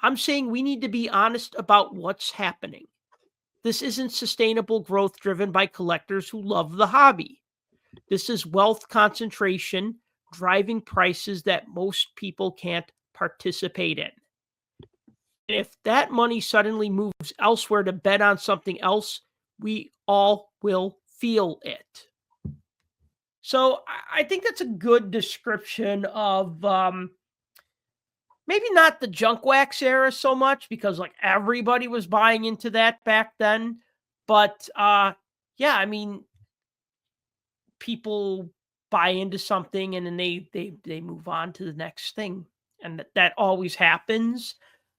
I'm saying we need to be honest about what's happening. This isn't sustainable growth driven by collectors who love the hobby. This is wealth concentration driving prices that most people can't participate in. And if that money suddenly moves elsewhere to bet on something else, we all will feel it. So I think that's a good description of maybe not the junk wax era so much, because like everybody was buying into that back then. But yeah, I mean, people buy into something and then they move on to the next thing. And that always happens.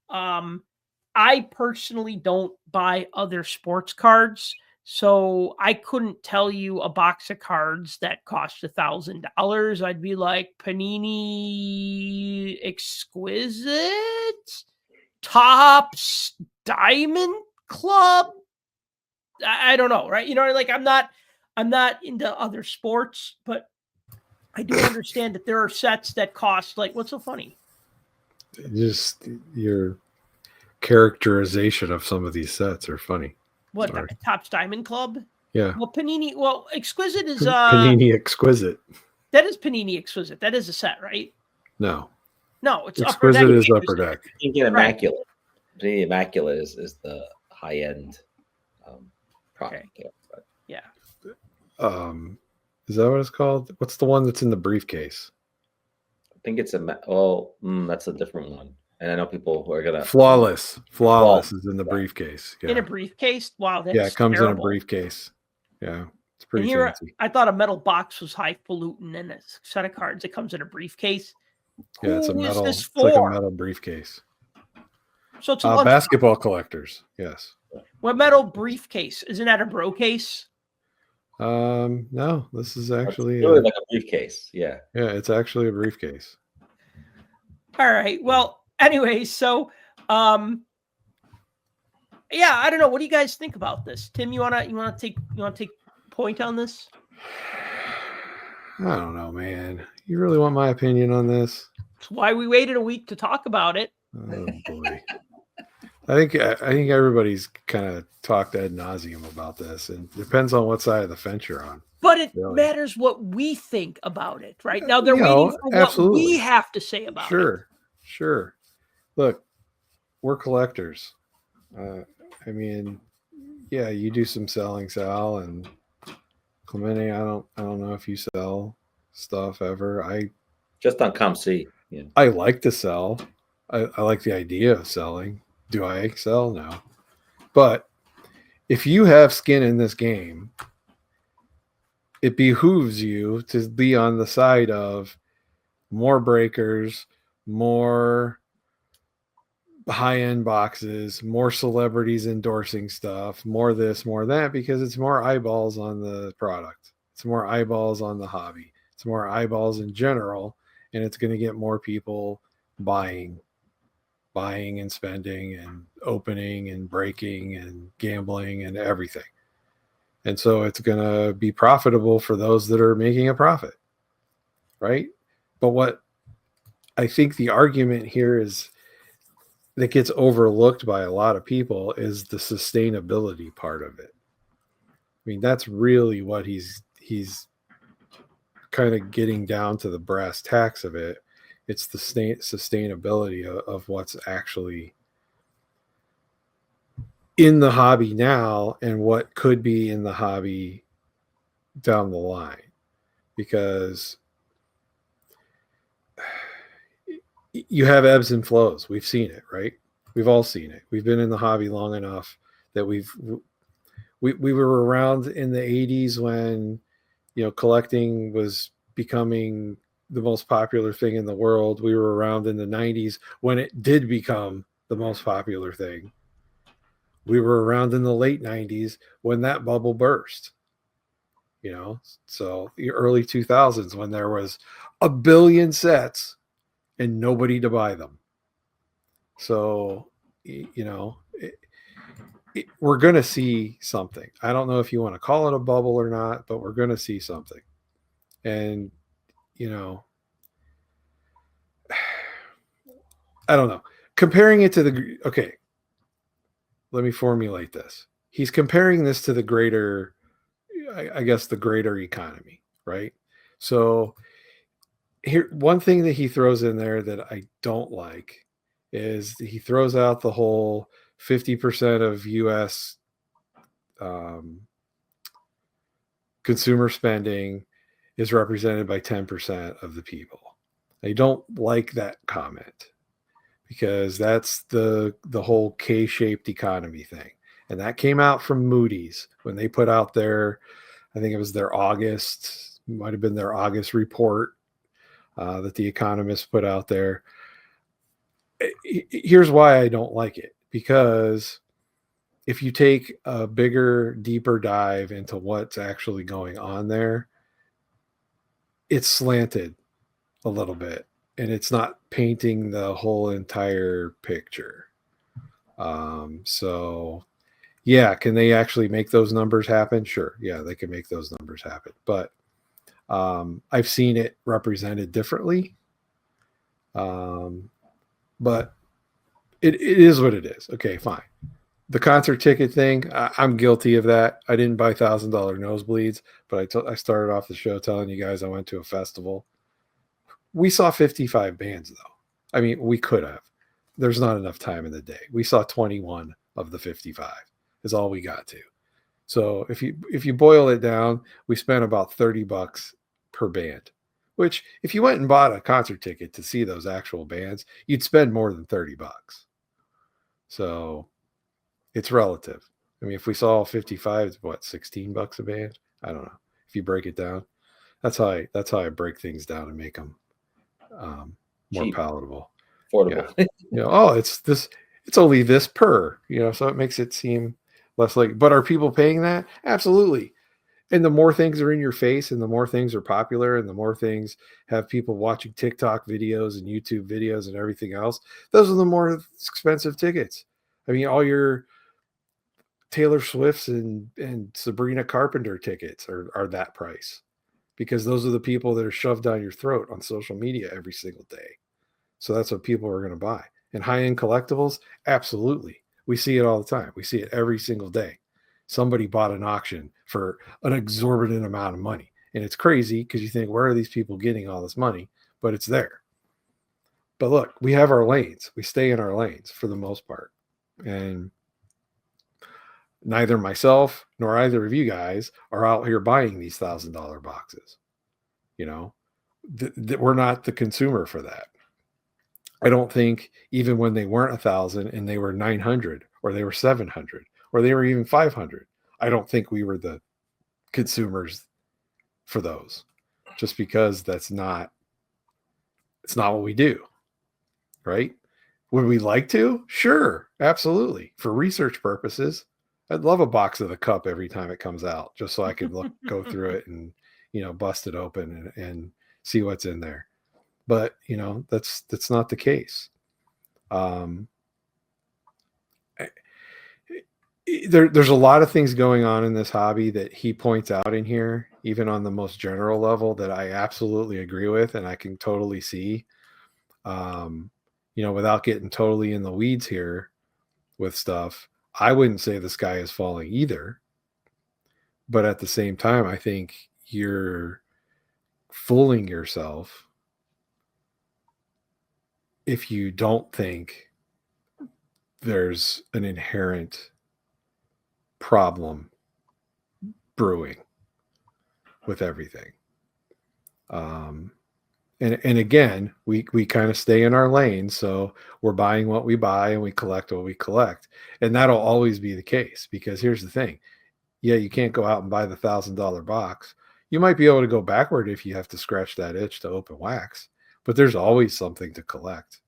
I personally don't buy other sports cards. So I couldn't tell you a box of cards that cost $1,000. I'd be like Panini Exquisite, Topps Diamond Club. I don't know, right? Like I'm not into other sports, but I do understand that there are sets that cost like, what's so funny? Just your characterization of some of these sets are funny. What, Topps Diamond Club? Yeah. Well, Panini. Well, Exquisite is Panini Exquisite. That is Panini Exquisite. That is a set, right? No, it's Exquisite Upper Deck. is Upper Deck. You can get Immaculate. Right. Panini Immaculate is the high end product. Okay. Yeah. Is that what it's called? What's the one that's in the briefcase? I think it's that's a different one. And I know people who are gonna Flawless is in the briefcase. Yeah. In a briefcase. Wow, that's it comes terrible. in a briefcase. Yeah, it's pretty here, fancy. I thought a metal box was highfalutin, and a set of cards that comes in a briefcase. Yeah, it's a Who metal. is this It's like a for? metal briefcase. So it's a basketball collectors. Yes. What metal briefcase? Isn't that a bro case? No, this is actually it's really like a briefcase. Yeah. Yeah, it's actually a briefcase. All right. Well, anyway, so yeah, I don't know. What do you guys think about this? Tim, you wanna take point on this? I don't know, man. You really want my opinion on this? That's why we waited a week to talk about it. Oh boy. I think everybody's kind of talked ad nauseum about this, and it depends on what side of the fence you're on. But it matters what we think about it, right? Now they're waiting for what we have to say about it. Sure. Look, we're collectors. I mean, yeah, you do some selling, Sal, and Clemente. I don't know if you sell stuff ever. Just on ComC. Yeah. I like to sell. I like the idea of selling. Do I sell? No. But if you have skin in this game, it behooves you to be on the side of more breakers, more high-end boxes, more celebrities endorsing stuff, more this, more that, because it's more eyeballs on the product. It's more eyeballs on the hobby. It's more eyeballs in general, and it's going to get more people buying and spending and opening and breaking and gambling and everything. And so it's going to be profitable for those that are making a profit, right? But what I think the argument here is that gets overlooked by a lot of people is the sustainability part of it. I mean, that's really what he's kind of getting down to the brass tacks of it. It's the sustainability of what's actually in the hobby now and what could be in the hobby down the line. Because you have ebbs and flows. We've seen it, right? We've all seen it. We've been in the hobby long enough that we were around in the 80s when, you know, collecting was becoming the most popular thing in the world. We were around in the 90s when it did become the most popular thing. We were around in the late 90s when that bubble burst. You know, so the early 2000s when there was a billion sets and nobody to buy them. So, you know, we're going to see something. I don't know if you want to call it a bubble or not, but we're going to see something. And, you know, I don't know. Comparing it to okay, let me formulate this. He's comparing this to the greater, I guess, the greater economy, right? So here, one thing that he throws in there that I don't like is he throws out the whole 50% of U.S. Consumer spending is represented by 10% of the people. I don't like that comment because that's the whole K-shaped economy thing. And that came out from Moody's when they put out their, I think it was their August, might have been their August report that the economists put out there. Here's why I don't like it. Because if you take a bigger, deeper dive into what's actually going on there, it's slanted a little bit and it's not painting the whole entire picture. So yeah, can they actually make those numbers happen? Sure. Yeah, they can make those numbers happen. But I've seen it represented differently. But it is what it is. Okay, fine. The concert ticket thing, I'm guilty of that. I didn't buy $1,000 nosebleeds, but I started off the show telling you guys I went to a festival. We saw 55 bands, though. I mean, we could have. There's not enough time in the day. We saw 21 of the 55 is all we got to. So if you boil it down, we spent about $30 per band, which if you went and bought a concert ticket to see those actual bands, you'd spend more than $30. So it's relative. I mean, if we saw 55, it's what, $16 a band? I don't know. If you break it down, that's how I break things down and make them more cheap, palatable, affordable. Yeah. You know, oh, it's only this per, you know, so it makes it seem less like. But are people paying that? Absolutely. And the more things are in your face, and the more things are popular, and the more things have people watching TikTok videos and YouTube videos and everything else, those are the more expensive tickets. I mean, all your Taylor Swift's and Sabrina Carpenter tickets are that price, because those are the people that are shoved down your throat on social media every single day. So that's what people are going to buy. And high-end collectibles, absolutely. We see it all the time. We see it every single day. Somebody bought an auction for an exorbitant amount of money. And it's crazy because you think, where are these people getting all this money? But it's there. But look, we have our lanes. We stay in our lanes for the most part. And neither myself nor either of you guys are out here buying these $1,000 boxes. You know, we're not the consumer for that. I don't think even when they weren't 1,000 and they were 900 or they were 700 or they were even 500, I don't think we were the consumers for those, just because it's not what we do, right? Would we like to? Sure, absolutely. For research purposes, I'd love a box of the cup every time it comes out, just so I could go through it and bust it open and see what's in there. But that's not the case. There's a lot of things going on in this hobby that he points out in here, even on the most general level, that I absolutely agree with and I can totally see. Without getting totally in the weeds here with stuff, I wouldn't say the sky is falling either. But at the same time, I think you're fooling yourself if you don't think there's an inherent problem brewing with everything. And again, we kind of stay in our lane. So we're buying what we buy and we collect what we collect. And that'll always be the case, because here's the thing. Yeah, you can't go out and buy the $1,000 box. You might be able to go backward if you have to scratch that itch to open wax, but there's always something to collect.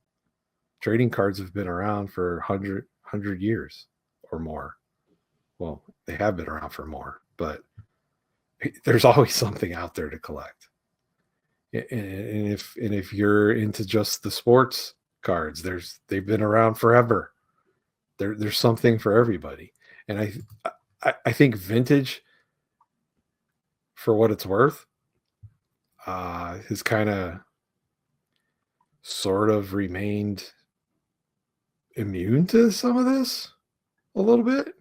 Trading cards have been around for 100 years or more. Well, they have been around for more, but there's always something out there to collect. And if you're into just the sports cards, they've been around forever. There's something for everybody. And I think vintage, for what it's worth, has kind of sort of remained immune to some of this a little bit,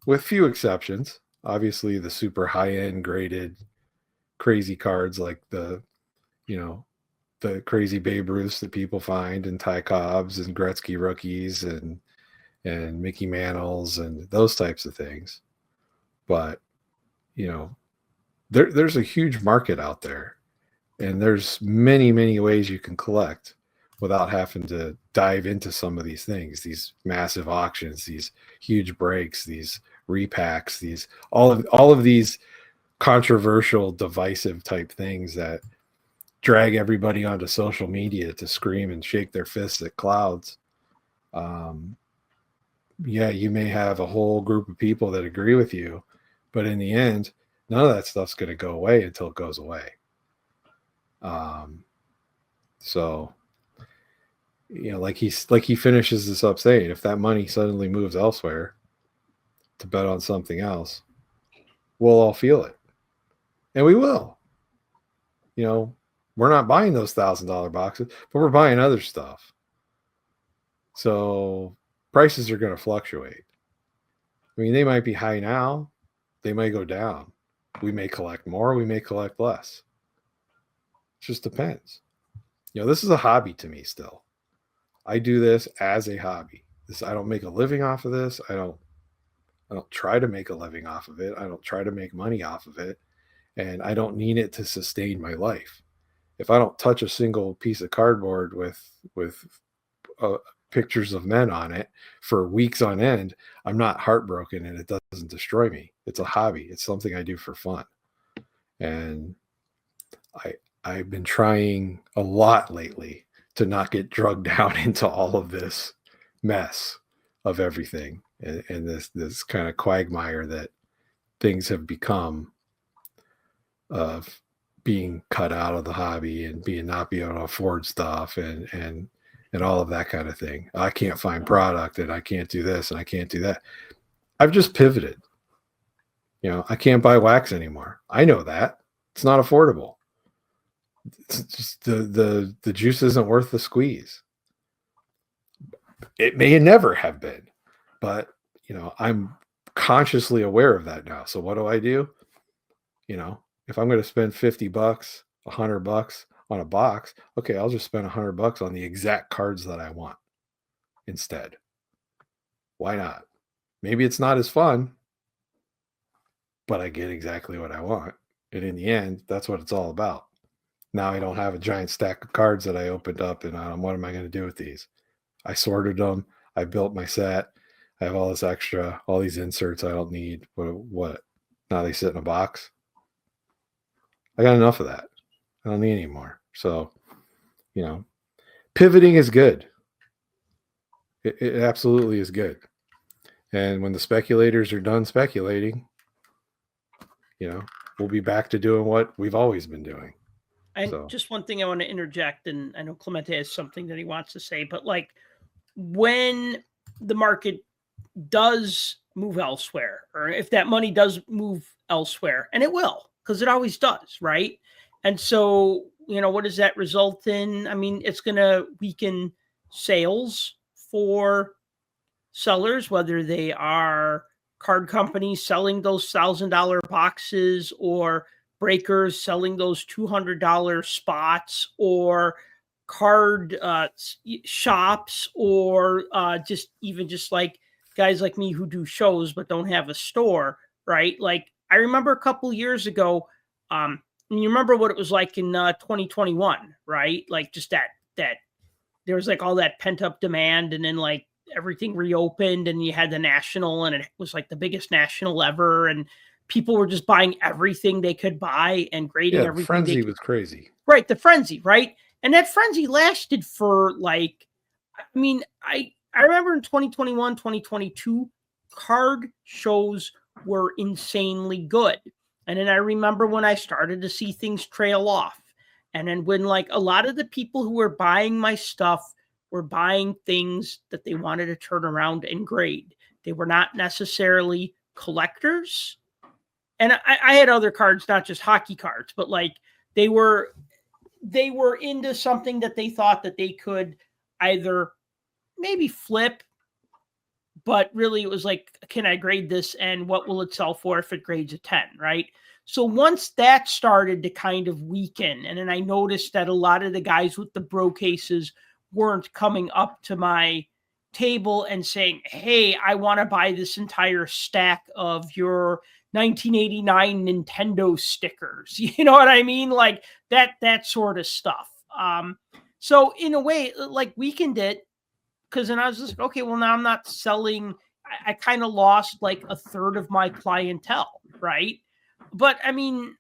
with few exceptions. Obviously, the super high-end graded crazy cards like the crazy Babe Ruths that people find, and Ty Cobbs and Gretzky rookies and Mickey Mantles and those types of things. But there's a huge market out there, and there's many ways you can collect without having to dive into some of these things, these massive auctions, these huge breaks, these repacks, these all of these controversial, divisive type things that drag everybody onto social media to scream and shake their fists at clouds. Yeah, you may have a whole group of people that agree with you, but in the end, none of that stuff's going to go away until it goes away. So, like he finishes this up saying, if that money suddenly moves elsewhere to bet on something else, we'll all feel it. And we will. We're not buying those $1,000 boxes, but we're buying other stuff. So prices are going to fluctuate. I mean, they might be high now. They may go down. We may collect more. We may collect less. It just depends. This is a hobby to me still. I do this as a hobby. I don't make a living off of this. I don't try to make a living off of it. I don't try to make money off of it. And I don't need it to sustain my life. If I don't touch a single piece of cardboard with pictures of men on it for weeks on end, I'm not heartbroken, and it doesn't destroy me. It's a hobby. It's something I do for fun. And I've been trying a lot lately to not get drugged down into all of this mess of everything and this kind of quagmire that things have become, of being cut out of the hobby and not being able to afford stuff and all of that kind of thing. I can't find product, and I can't do this and I can't do that. I've just pivoted. I can't buy wax anymore. I know that it's not affordable. It's just the juice isn't worth the squeeze. It may never have been, but I'm consciously aware of that now. So what do? If I'm going to spend $50, $100 on a box, okay, I'll just spend $100 on the exact cards that I want instead. Why not? Maybe it's not as fun, but I get exactly what I want. And in the end, that's what it's all about. Now I don't have a giant stack of cards that I opened up, and what am I going to do with these? I sorted them. I built my set. I have all this extra, all these inserts I don't need. What? Now they sit in a box. I got enough of that. I don't need any more. So, pivoting is good. It absolutely is good. And when the speculators are done speculating, we'll be back to doing what we've always been doing. And just one thing I want to interject, and I know Clemente has something that he wants to say, but like when the market does move elsewhere, or if that money does move elsewhere, and it will, because it always does, right? And so, what does that result in? I mean, it's going to weaken sales for sellers, whether they are card companies selling those $1,000 boxes, or breakers selling those $200 spots, or card shops, or just like guys like me who do shows but don't have a store, right? Like I remember a couple years ago, and you remember what it was like in 2021, right? Like just that there was like all that pent up demand, and then like everything reopened, and you had the national, and it was like the biggest national ever, and people were just buying everything they could buy and grading everything. The frenzy was crazy. Right, the frenzy, right? And that frenzy lasted for like, I mean, I remember in 2021, 2022, card shows were insanely good. And then I remember when I started to see things trail off. And then when like a lot of the people who were buying my stuff were buying things that they wanted to turn around and grade. They were not necessarily collectors. And I had other cards, not just hockey cards, but like they were into something that they thought that they could either maybe flip, but really it was like, can I grade this, and what will it sell for if it grades a 10, right? So once that started to kind of weaken, and then I noticed that a lot of the guys with the bro cases weren't coming up to my table and saying, hey, I want to buy this entire stack of your 1989 Nintendo stickers. You know what I mean? Like that sort of stuff. So in a way, like weakened it, because then I was just, okay, well now I'm not selling. I kind of lost like a third of my clientele, right? But I mean,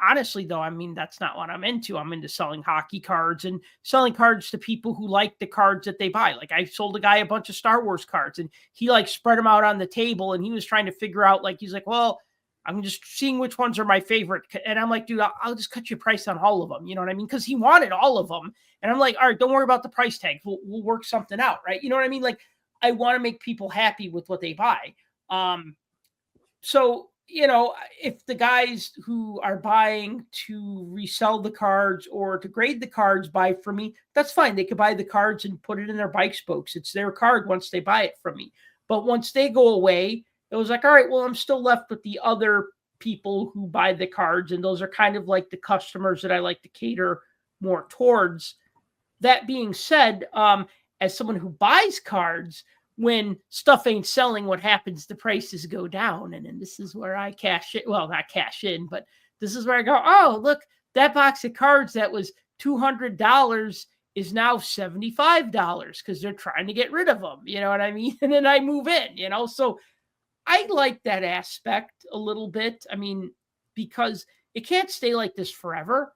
honestly, though, I mean, that's not what I'm into. I'm into selling hockey cards and selling cards to people who like the cards that they buy. Like I sold a guy a bunch of Star Wars cards, and he like spread them out on the table, and he was trying to figure out, like, he's like, well, I'm just seeing which ones are my favorite. And I'm like, dude, I'll just cut you a price on all of them. You know what I mean? Because he wanted all of them. And I'm like, all right, don't worry about the price tag. We'll work something out, right? You know what I mean? Like I want to make people happy with what they buy. So, if the guys who are buying to resell the cards or to grade the cards buy from me, that's fine. They could buy the cards and put it in their bike spokes. It's their card once they buy it from me. But once they go away, it was like, all right, well, I'm still left with the other people who buy the cards. And those are kind of like the customers that I like to cater more towards. That being said, as someone who buys cards, when stuff ain't selling, what happens? The prices go down. And then this is where I cash it. Well, not cash in, but this is where I go, oh, look, that box of cards that was $200 is now $75 because they're trying to get rid of them. You know what I mean? And then I move in, so I like that aspect a little bit. I mean, because it can't stay like this forever.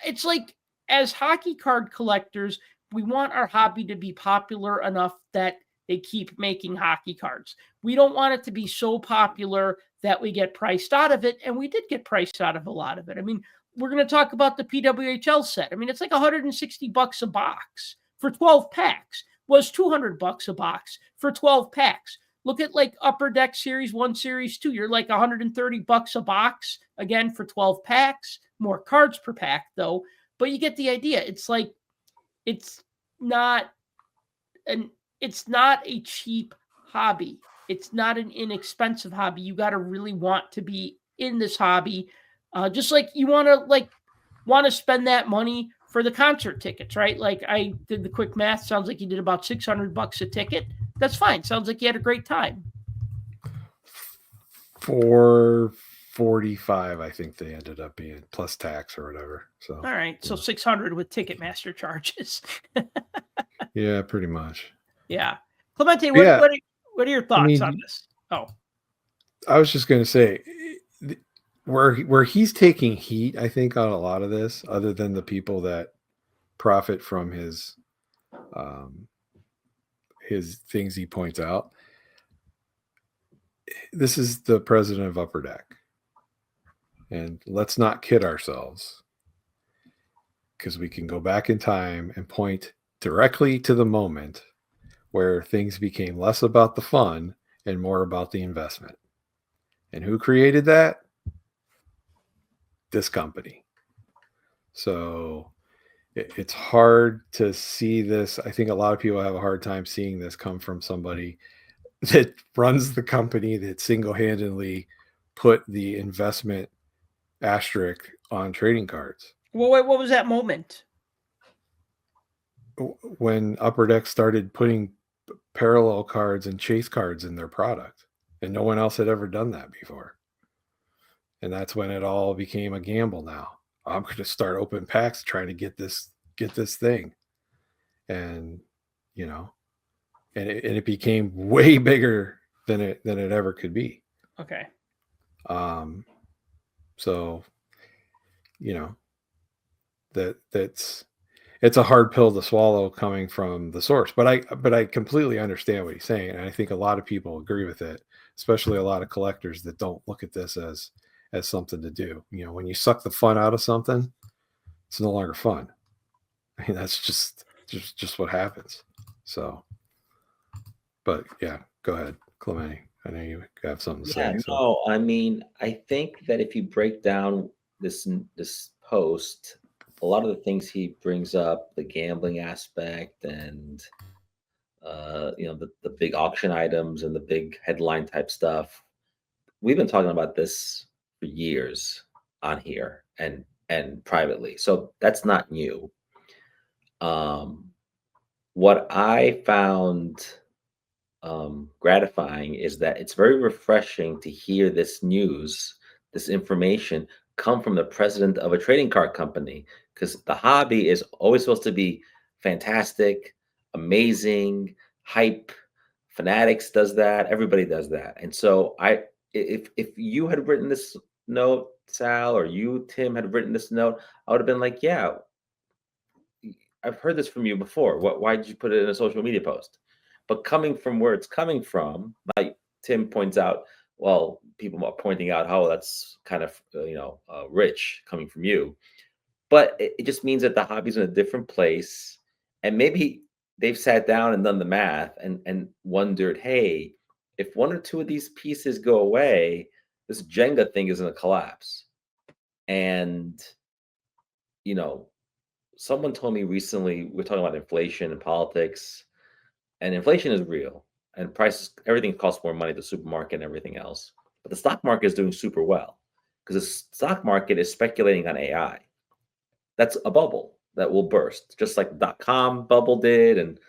It's like, as hockey card collectors, we want our hobby to be popular enough that they keep making hockey cards. We don't want it to be so popular that we get priced out of it. And we did get priced out of a lot of it. I mean, we're going to talk about the PWHL set. I mean, it's like $160 a box for 12 packs. Was $200 a box for 12 packs. Look at like Upper Deck Series 1, Series 2. You're like $130 a box, again, for 12 packs. More cards per pack, though. But you get the idea. It's like, it's not a cheap hobby. It's not an inexpensive hobby. You got to really want to be in this hobby. Just like you want to spend that money for the concert tickets, right? Like I did the quick math. Sounds like you did about $600 a ticket. That's fine. Sounds like you had a great time. For $645, I think they ended up being, plus tax or whatever. So All right, so $600 with Ticketmaster charges. yeah, pretty much. Yeah, Clemente, Yeah. what are your thoughts on this? Oh, I was just going to say, where he's taking heat, I think, on a lot of this, other than the people that profit from his things he points out. This is the president of Upper Deck. And let's not kid ourselves, because we can go back in time and point directly to the moment where things became less about the fun and more about the investment. And who created that? This company. So it's hard to see this. I think a lot of people have a hard time seeing this come from somebody that runs the company that single-handedly put the investment asterisk on trading cards. well, wait, what was that moment? When Upper Deck started putting parallel cards and chase cards in their product, and no one else had ever done that before. And that's when it all became a gamble. Now I'm going to start open packs trying to get this thing. And, and it became way bigger than it ever could be. Okay. So, it's a hard pill to swallow coming from the source, but I completely understand what he's saying. And I think a lot of people agree with it, especially a lot of collectors that don't look at this as something to do. When you suck the fun out of something, it's no longer fun. I mean, that's just what happens. So, but yeah, go ahead, Clemente. I know you have something to say. No, I mean, I think that if you break down this post, a lot of the things he brings up, the gambling aspect and the big auction items and the big headline type stuff, we've been talking about this for years on here and privately. So that's not new. What I found gratifying is that it's very refreshing to hear this news, this information come from the president of a trading card company, because the hobby is always supposed to be fantastic, amazing, hype. Fanatics does that. Everybody does that. And so if you had written this note, Sal, or you, Tim, had written this note, I would have been like, yeah, I've heard this from you before. Why did you put it in a social media post? But coming from where it's coming from, like Tim points out, well, people are pointing out how that's kind of rich coming from you, but it just means that the hobby's in a different place, and maybe they've sat down and done the math and wondered, hey, if one or two of these pieces go away, this Jenga thing is going to collapse. And someone told me recently, we're talking about inflation and politics. And inflation is real, and prices, everything costs more money at the supermarket and everything else. But the stock market is doing super well because the stock market is speculating on AI. That's a bubble that will burst, just like the .com bubble did and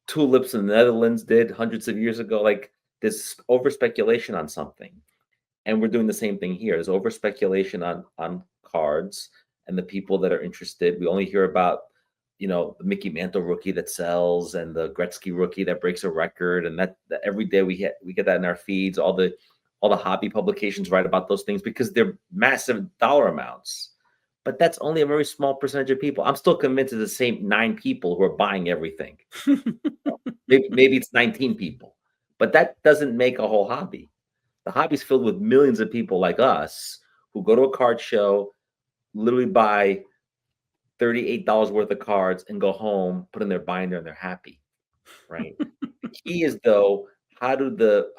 tulips in the Netherlands did hundreds of years ago. Like, there's over speculation on something. And we're doing the same thing here. There's over speculation on cards and the people that are interested. We only hear about the Mickey Mantle rookie that sells and the Gretzky rookie that breaks a record, and that every day we get that in our feeds. All the hobby publications write about those things because they're massive dollar amounts. But that's only a very small percentage of people. I'm still convinced it's the same 9 people who are buying everything. maybe it's 19 people, but that doesn't make a whole hobby. The hobby's filled with millions of people like us who go to a card show, literally buy $38 worth of cards and go home, put in their binder, and they're happy, right? The key is, though, how do the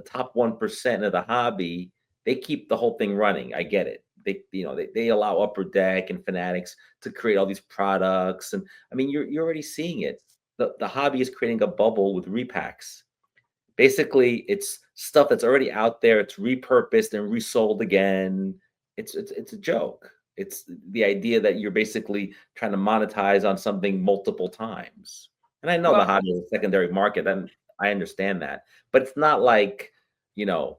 top 1% of the hobby, they keep the whole thing running. I get it. They allow Upper Deck and Fanatics to create all these products. And I mean, you're already seeing it. The hobby is creating a bubble with repacks. Basically, it's stuff that's already out there. It's repurposed and resold again. It's a joke. It's the idea that you're basically trying to monetize on something multiple times. And I know the hobby is a secondary market, and I understand that. But it's not like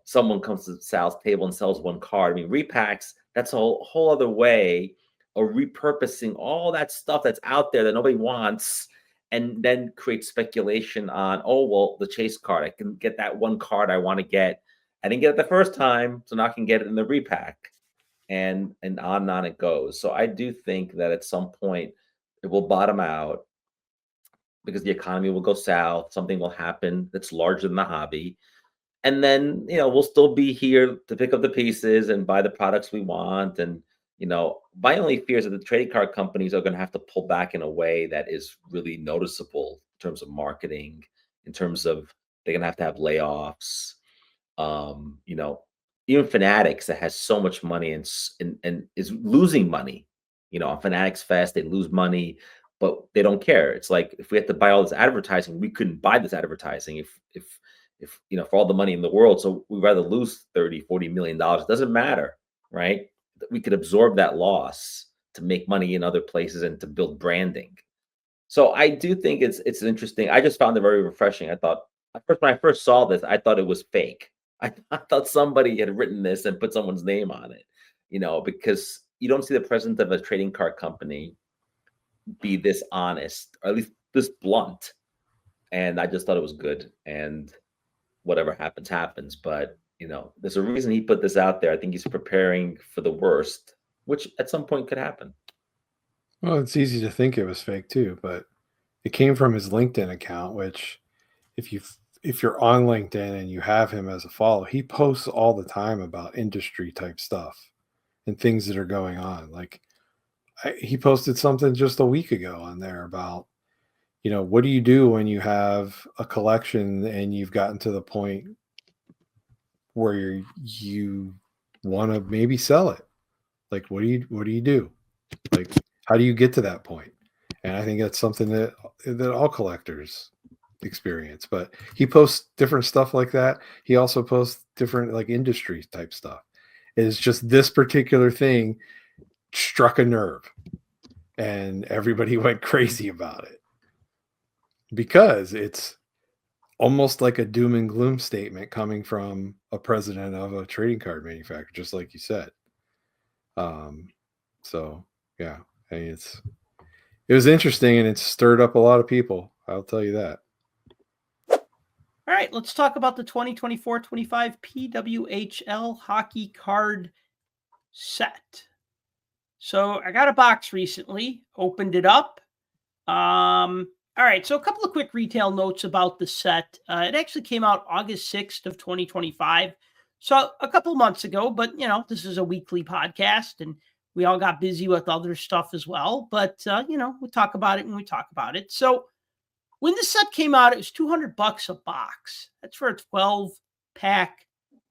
someone comes to Sal's table and sells one card. I mean, repacks, that's a whole other way of repurposing all that stuff that's out there that nobody wants, and then create speculation on, oh, well, the chase card, I can get that one card I want to get. I didn't get it the first time, so now I can get it in the repack, and on and on it goes. So I do think that at some point it will bottom out because the economy will go south. Something will happen that's larger than the hobby. And then, we'll still be here to pick up the pieces and buy the products we want. And, my only fear is that the trading card companies are going to have to pull back in a way that is really noticeable in terms of marketing, in terms of they're going to have layoffs. Even Fanatics, that has so much money and is losing money, on Fanatics Fest, they lose money, but they don't care. It's like, if we had to buy all this advertising, we couldn't buy this advertising if for all the money in the world. So we'd rather lose 30-40 million dollars. It doesn't matter, right? We could absorb that loss to make money in other places and to build branding. So I do think it's interesting. I just found it very refreshing. I thought, when I first saw this, I thought it was fake. I thought somebody had written this and put someone's name on it, because you don't see the president of a trading card company be this honest, or at least this blunt. And I just thought it was good. And whatever happens, happens. But, there's a reason he put this out there. I think he's preparing for the worst, which at some point could happen. Well, it's easy to think it was fake too, but it came from his LinkedIn account, which if you're on LinkedIn and you have him as a follow, he posts all the time about industry type stuff and things that are going on. Like he posted something just a week ago on there about, what do you do when you have a collection and you've gotten to the point where you want to maybe sell it? Like, what do you do? Like, how do you get to that point? And I think that's something that all collectors experience. But he posts different stuff like that. He also posts different like industry type stuff. It's just this particular thing struck a nerve, and everybody went crazy about it because it's almost like a doom and gloom statement coming from a president of a trading card manufacturer, just like you said. So yeah, I mean, it was interesting, and it stirred up a lot of people. I'll tell you that. All right, let's talk about the 2024-25 PWHL hockey card set. So I got a box recently, opened it up. All right, so a couple of quick retail notes about the set. It actually came out August 6th of 2025. So a couple of months ago, but, this is a weekly podcast, and we all got busy with other stuff as well. But, we talk about it when we talk about it. So when the set came out, it was $200 a box. That's for a 12-pack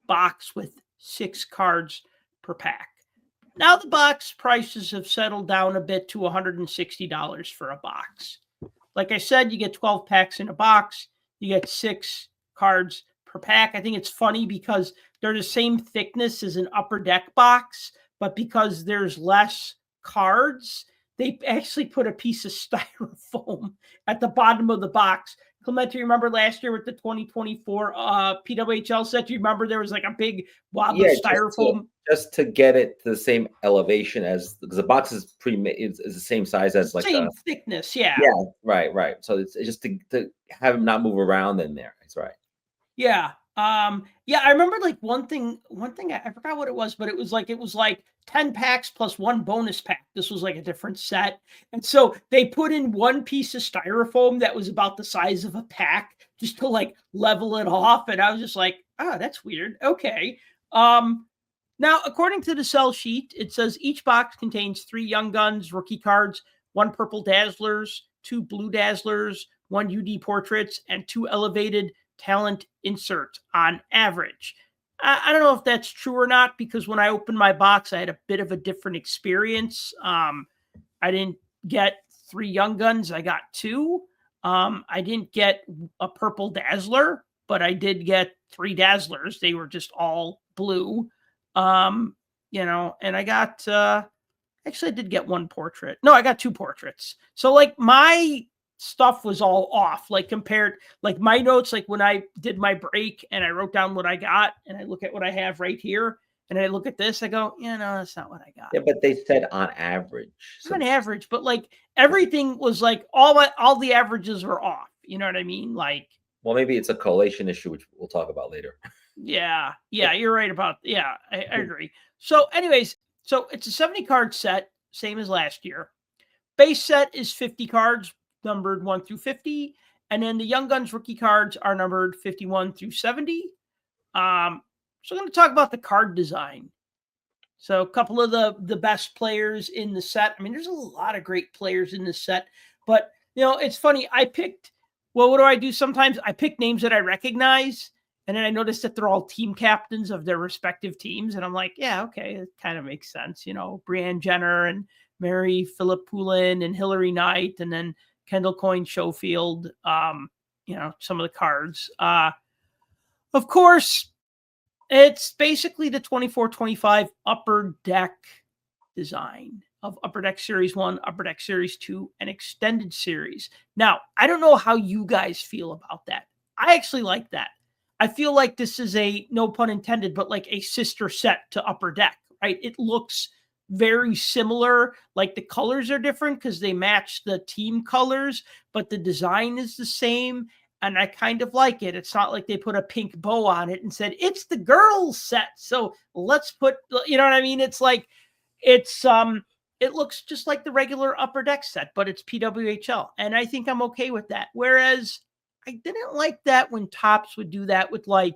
box with 6 cards per pack. Now the box prices have settled down a bit to $160 for a box. Like I said, you get 12 packs in a box. You get 6 cards per pack. I think it's funny because they're the same thickness as an upper deck box, but because there's less cards, they actually put a piece of styrofoam at the bottom of the box. Clemente, you remember last year with the 2024 PWHL set? You remember there was like a big blob of styrofoam? Just to get it to the same elevation as, because the box is is the same size as like same thickness, yeah. Yeah, right. So it's just to have him not move around in there. That's right. Yeah. Yeah, I remember like one thing I forgot what it was, but it was like 10 packs plus 1 bonus pack. This was like a different set. And so they put in one piece of styrofoam that was about the size of a pack just to like level it off. And I was just like, oh, that's weird. Okay. Now, according to the sell sheet, it says each box contains 3 Young Guns rookie cards, 1 Purple Dazzlers, 2 Blue Dazzlers, 1 UD Portraits, and 2 Elevated Talent Inserts on average. I don't know if that's true or not, because when I opened my box, I had a bit of a different experience. I didn't get 3 Young Guns. I got 2. I didn't get a Purple Dazzler, but I did get 3 Dazzlers. They were just all blue. And I got, actually I did get 1 portrait. No, I got 2 portraits. So like my stuff was all off, like compared, like my notes, like when I did my break and I wrote down what I got and I look at what I have right here and I look at this, I go, yeah, no, that's not what I got. Yeah, but they said on average. So on average, but like everything was like all the averages were off. You know what I mean? Like, well, maybe it's a collation issue, which we'll talk about later. Yeah, you're right about, I agree. So anyways, so it's a 70 card set, same as last year. Base set is 50 cards, numbered 1 through 50. And then the Young Guns rookie cards are numbered 51 through 70. So I'm going to talk about the card design. So a couple of the best players in the set. I mean, there's a lot of great players in this set. But, it's funny. What do I do sometimes? I pick names that I recognize. And then I noticed that they're all team captains of their respective teams. And I'm like, yeah, okay, it kind of makes sense. Brianne Jenner and Mary Philip Poulin and Hillary Knight, and then Kendall Coyne Schofield, some of the cards. Of course, it's basically the 24-25 Upper Deck design of Upper Deck Series 1, Upper Deck Series 2, and Extended Series. Now, I don't know how you guys feel about that. I actually like that. I feel like this is a, no pun intended, but like a sister set to Upper Deck, right? It looks very similar. Like the colors are different because they match the team colors, but the design is the same. And I kind of like it. It's not like they put a pink bow on it and said, it's the girls set. So let's put, you know what I mean? It's like, it looks just like the regular Upper Deck set, but it's PWHL. And I think I'm okay with that. Whereas I didn't like that when Topps would do that with like,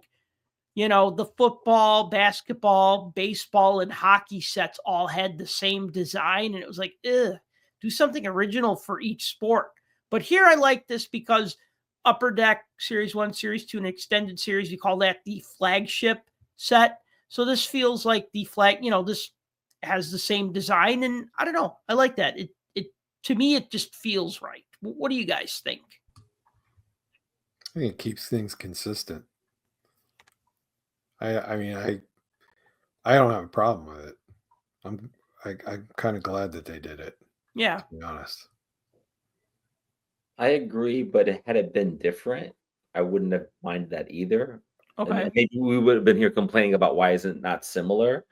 the football, basketball, baseball, and hockey sets all had the same design. And it was like, do something original for each sport. But here I like this because Upper Deck Series 1, Series 2, and Extended Series, we call that the flagship set. So this feels like the flag, this has the same design. And I don't know. I like that. It to me, it just feels right. What do you guys think? I think it keeps things consistent. I mean, I don't have a problem with it. I'm kind of glad that they did it. Yeah, to be honest. I agree, but had it been different, I wouldn't have minded that either. Okay. And maybe we would have been here complaining about why isn't it not similar.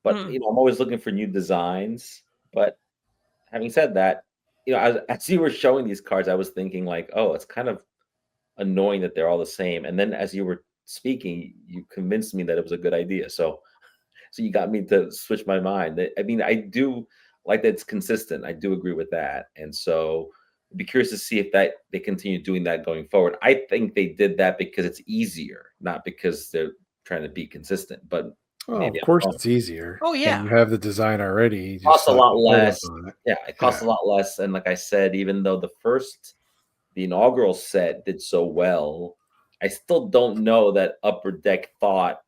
But I'm always looking for new designs. But having said that, as you were showing these cards, I was thinking like, oh, it's kind of annoying that they're all the same. And then as you were speaking, you convinced me that it was a good idea. So you got me to switch my mind. I mean, I do like that it's consistent. I do agree with that. And so I'd be curious to see if they continue doing that going forward. I think they did that because it's easier, not because they're trying to be consistent. But of course it's easier. Oh yeah, and you have the design already. It costs a lot less. It. It costs a lot less. And like I said, even though the inaugural set did so well, I still don't know that Upper Deck thought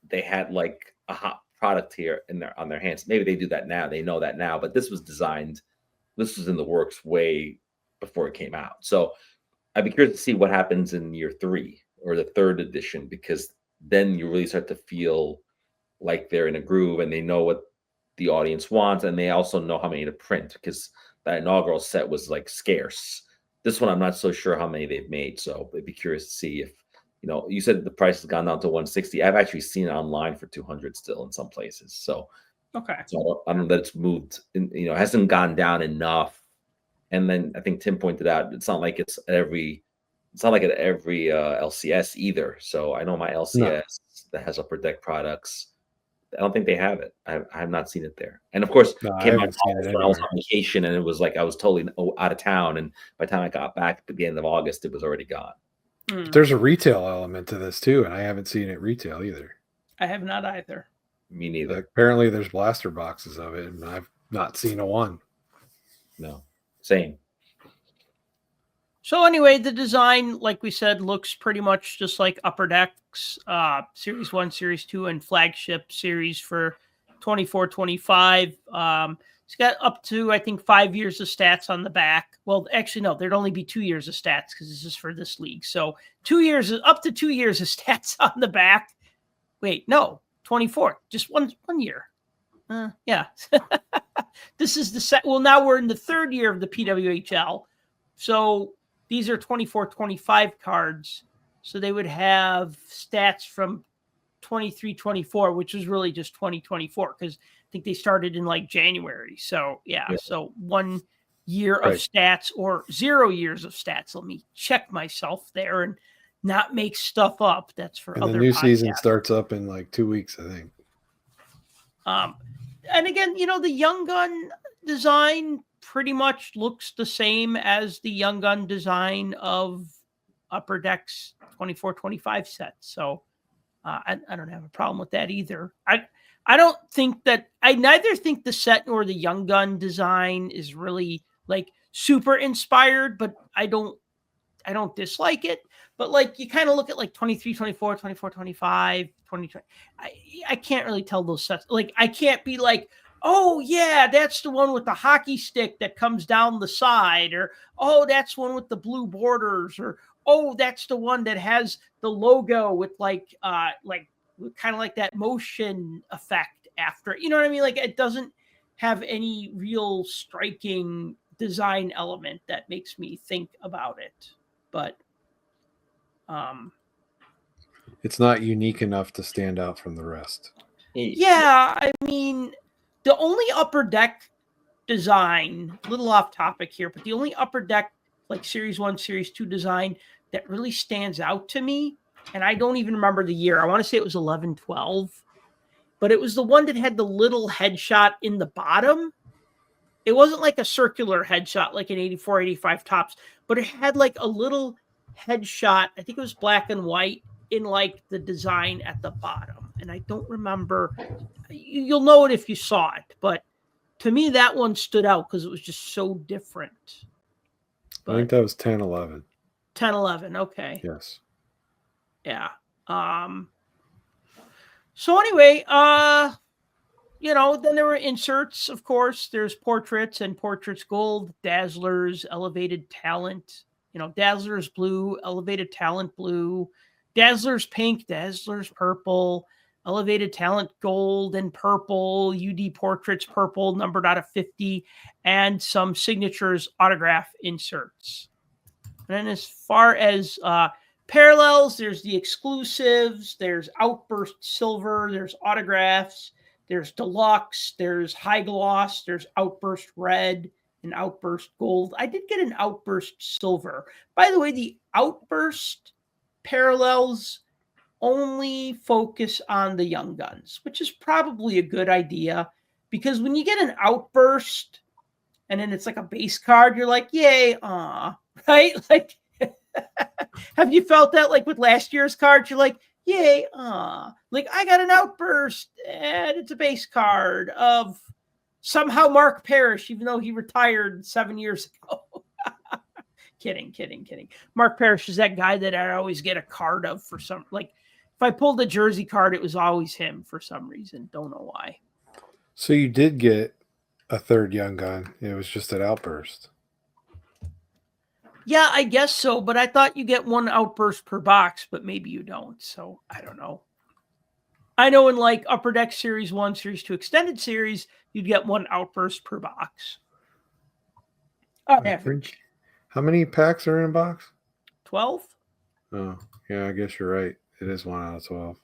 they had like a hot product here on their hands. Maybe they do that now. They know that now, but this was in the works way before it came out. So I'd be curious to see what happens in year 3 or the 3rd edition, because then you really start to feel like they're in a groove and they know what the audience wants. And they also know how many to print, because that inaugural set was like scarce. This one, I'm not so sure how many they've made. So I'd be curious to see if, you said the price has gone down to 160. I've actually seen it online for 200 still in some places. So, okay. So I don't know that it's moved, it hasn't gone down enough. And then I think Tim pointed out, it's not like at every LCS either. So I know my LCS that has Upper Deck products, I don't think they have it. I have not seen it there. And of course, came out when I was on vacation, and it was like I was totally out of town. And by the time I got back at the end of August, it was already gone. There's a retail element to this too, and I haven't seen it retail either. I have not either. Me neither. Apparently, there's blaster boxes of it, and I've not seen a one. No, same. So anyway, the design, like we said, looks pretty much just like Upper Decks, Series 1, Series 2, and Flagship Series for 24-25. It's got up to, I think, 5 years of stats on the back. Well, actually, no, there'd only be 2 years of stats because this is for this league. So up to 2 years of stats on the back. Wait, no, 24, just one year. Yeah. This is the set. Well, now we're in the 3rd year of the PWHL. So these are 24-25 cards. So they would have stats from 23-24, which was really just 2024 because I think they started in like January. So yeah. So 1 year of stats or 0 years of stats. Let me check myself there and not make stuff up. That's for other the new podcasts. Season starts up in like 2 weeks, I think. And again, the Young Gun design pretty much looks the same as the Young Gun design of Upper Deck's 24-25 set. So I don't have a problem with that either. I don't think that I neither think the set nor the Young Gun design is really like super inspired, but I don't dislike it. But like you kind of look at like 23-24, 24-25, 2020. I can't really tell those sets. Like I can't be like, oh yeah, that's the one with the hockey stick that comes down the side, or oh, that's one with the blue borders, or oh, that's the one that has the logo with like kind of like that motion effect after. You know what I mean? Like it doesn't have any real striking design element that makes me think about it. But it's not unique enough to stand out from the rest. Yeah, I mean, the only Upper Deck design, a little off topic here, but the only Upper Deck like Series 1, Series 2 design that really stands out to me, and I don't even remember the year. I want to say it was 11-12, but it was the one that had the little headshot in the bottom. It wasn't like a circular headshot like an 84-85 Topps, but it had like a little headshot. I think it was black and white in like the design at the bottom. And I don't remember. You'll know it if you saw it. But to me, that one stood out because it was just so different. But I think that was 10-11. 10-11. Okay. Yes. Yeah. So anyway, then there were inserts, of course. There's portraits and portraits gold, Dazzlers, elevated talent, Dazzlers blue, elevated talent blue, Dazzlers pink, Dazzlers purple, elevated talent gold and purple, UD portraits purple, numbered out of 50, and some signatures autograph inserts. And then as far as parallels, there's the exclusives, there's outburst silver, there's autographs, there's deluxe, there's high gloss, there's outburst red and outburst gold. I did get an outburst silver. By the way, the outburst parallels only focus on the Young Guns, which is probably a good idea because when you get an outburst and then it's like a base card, you're like, yay, right? Like, have you felt that like with last year's cards? You're like, yay, like I got an outburst and it's a base card of somehow Mark Parrish, even though he retired 7 years ago. Kidding. Mark Parrish is that guy that I always get a card of for some, like if I pulled a jersey card, it was always him for some reason. Don't know why. So you did get a third Young Gun. It was just an outburst. Yeah, I guess so, but I thought you get one outburst per box, but maybe you don't. So I don't know. I know in like Upper Deck Series 1, Series 2 Extended Series, you'd get one outburst per box. On average. How many packs are in a box? 12? Oh, yeah, I guess you're right. It is 1 out of 12.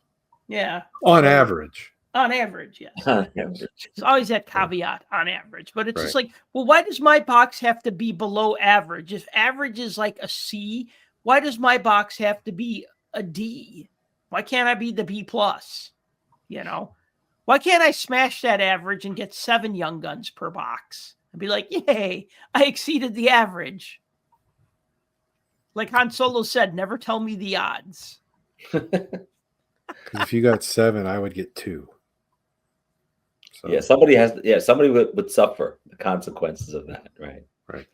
Yeah. On average. On average, yes. It's always that caveat, on average. But it's just Right. like, well, why does my box have to be below average? If average is like a C, why does my box have to be a D? Why can't I be the B+? Why can't I smash that average and get 7 Young Guns per box? And be like, yay, I exceeded the average. Like Han Solo said, never tell me the odds. Because if you got 7, I would get 2. So, Yeah, somebody would suffer the consequences of that, right? Right.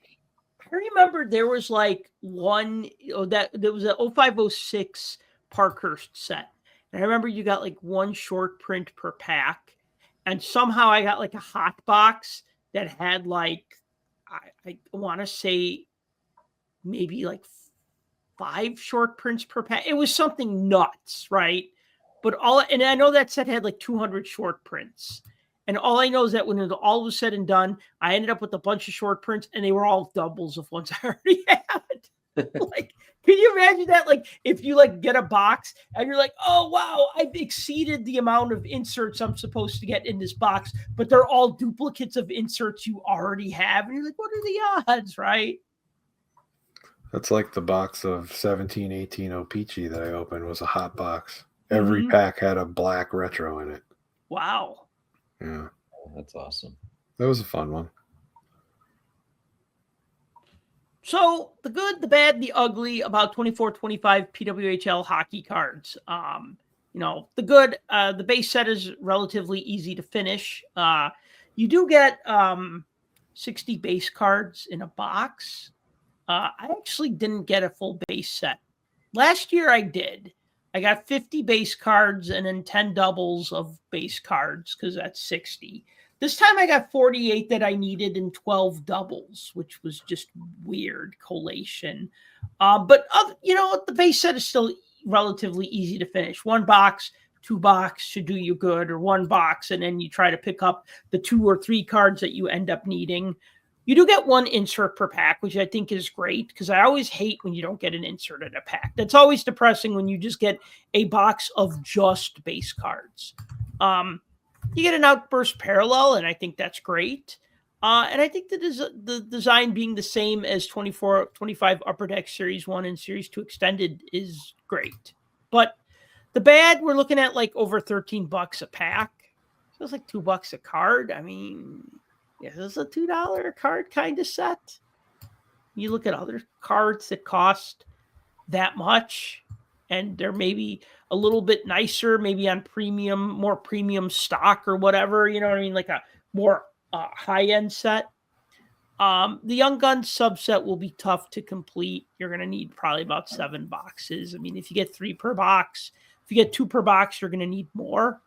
I remember there was like one that there was a 0506 Parkhurst set. And I remember you got like one short print per pack. And somehow I got like a hot box that had like, I want to say maybe like 5 short prints per pack. It was something nuts, right? But and I know that set had like 200 short prints. And all I know is that when it all was said and done, I ended up with a bunch of short prints and they were all doubles of ones I already had. Like, can you imagine that? Like, if you like get a box and you're like, oh wow, I've exceeded the amount of inserts I'm supposed to get in this box, but they're all duplicates of inserts you already have, and you're like, what are the odds, right? That's like the box of 1718 O-Pee-Chee that I opened was a hot box. Every pack had a black retro in it. Wow. Yeah. Oh, that's awesome. That was a fun one. So the good, the bad, the ugly about 24-25 PWHL hockey cards. The good, the base set is relatively easy to finish. You do get 60 base cards in a box. I actually didn't get a full base set. Last year I did. I got 50 base cards and then 10 doubles of base cards because that's 60. This time I got 48 that I needed and 12 doubles, which was just weird collation. But the base set is still relatively easy to finish. One box, 2 box should do you good, or 1 box, and then you try to pick up the 2 or 3 cards that you end up needing. You do get 1 insert per pack, which I think is great because I always hate when you don't get an insert in a pack. That's always depressing when you just get a box of just base cards. You get an outburst parallel, and I think that's great. And I think the design being the same as 24-25 Upper Deck Series 1 and Series 2 Extended is great. But the bad, we're looking at like over $13 a pack. So it's like $2 a card. I mean, yeah, this is a $2 a card kind of set. You look at other cards that cost that much, and they're maybe a little bit nicer, maybe on more premium stock or whatever, you know what I mean? Like a more high-end set. The Young Guns subset will be tough to complete. You're going to need probably about 7 boxes. I mean, if you get 3 per box, if you get 2 per box, you're going to need more.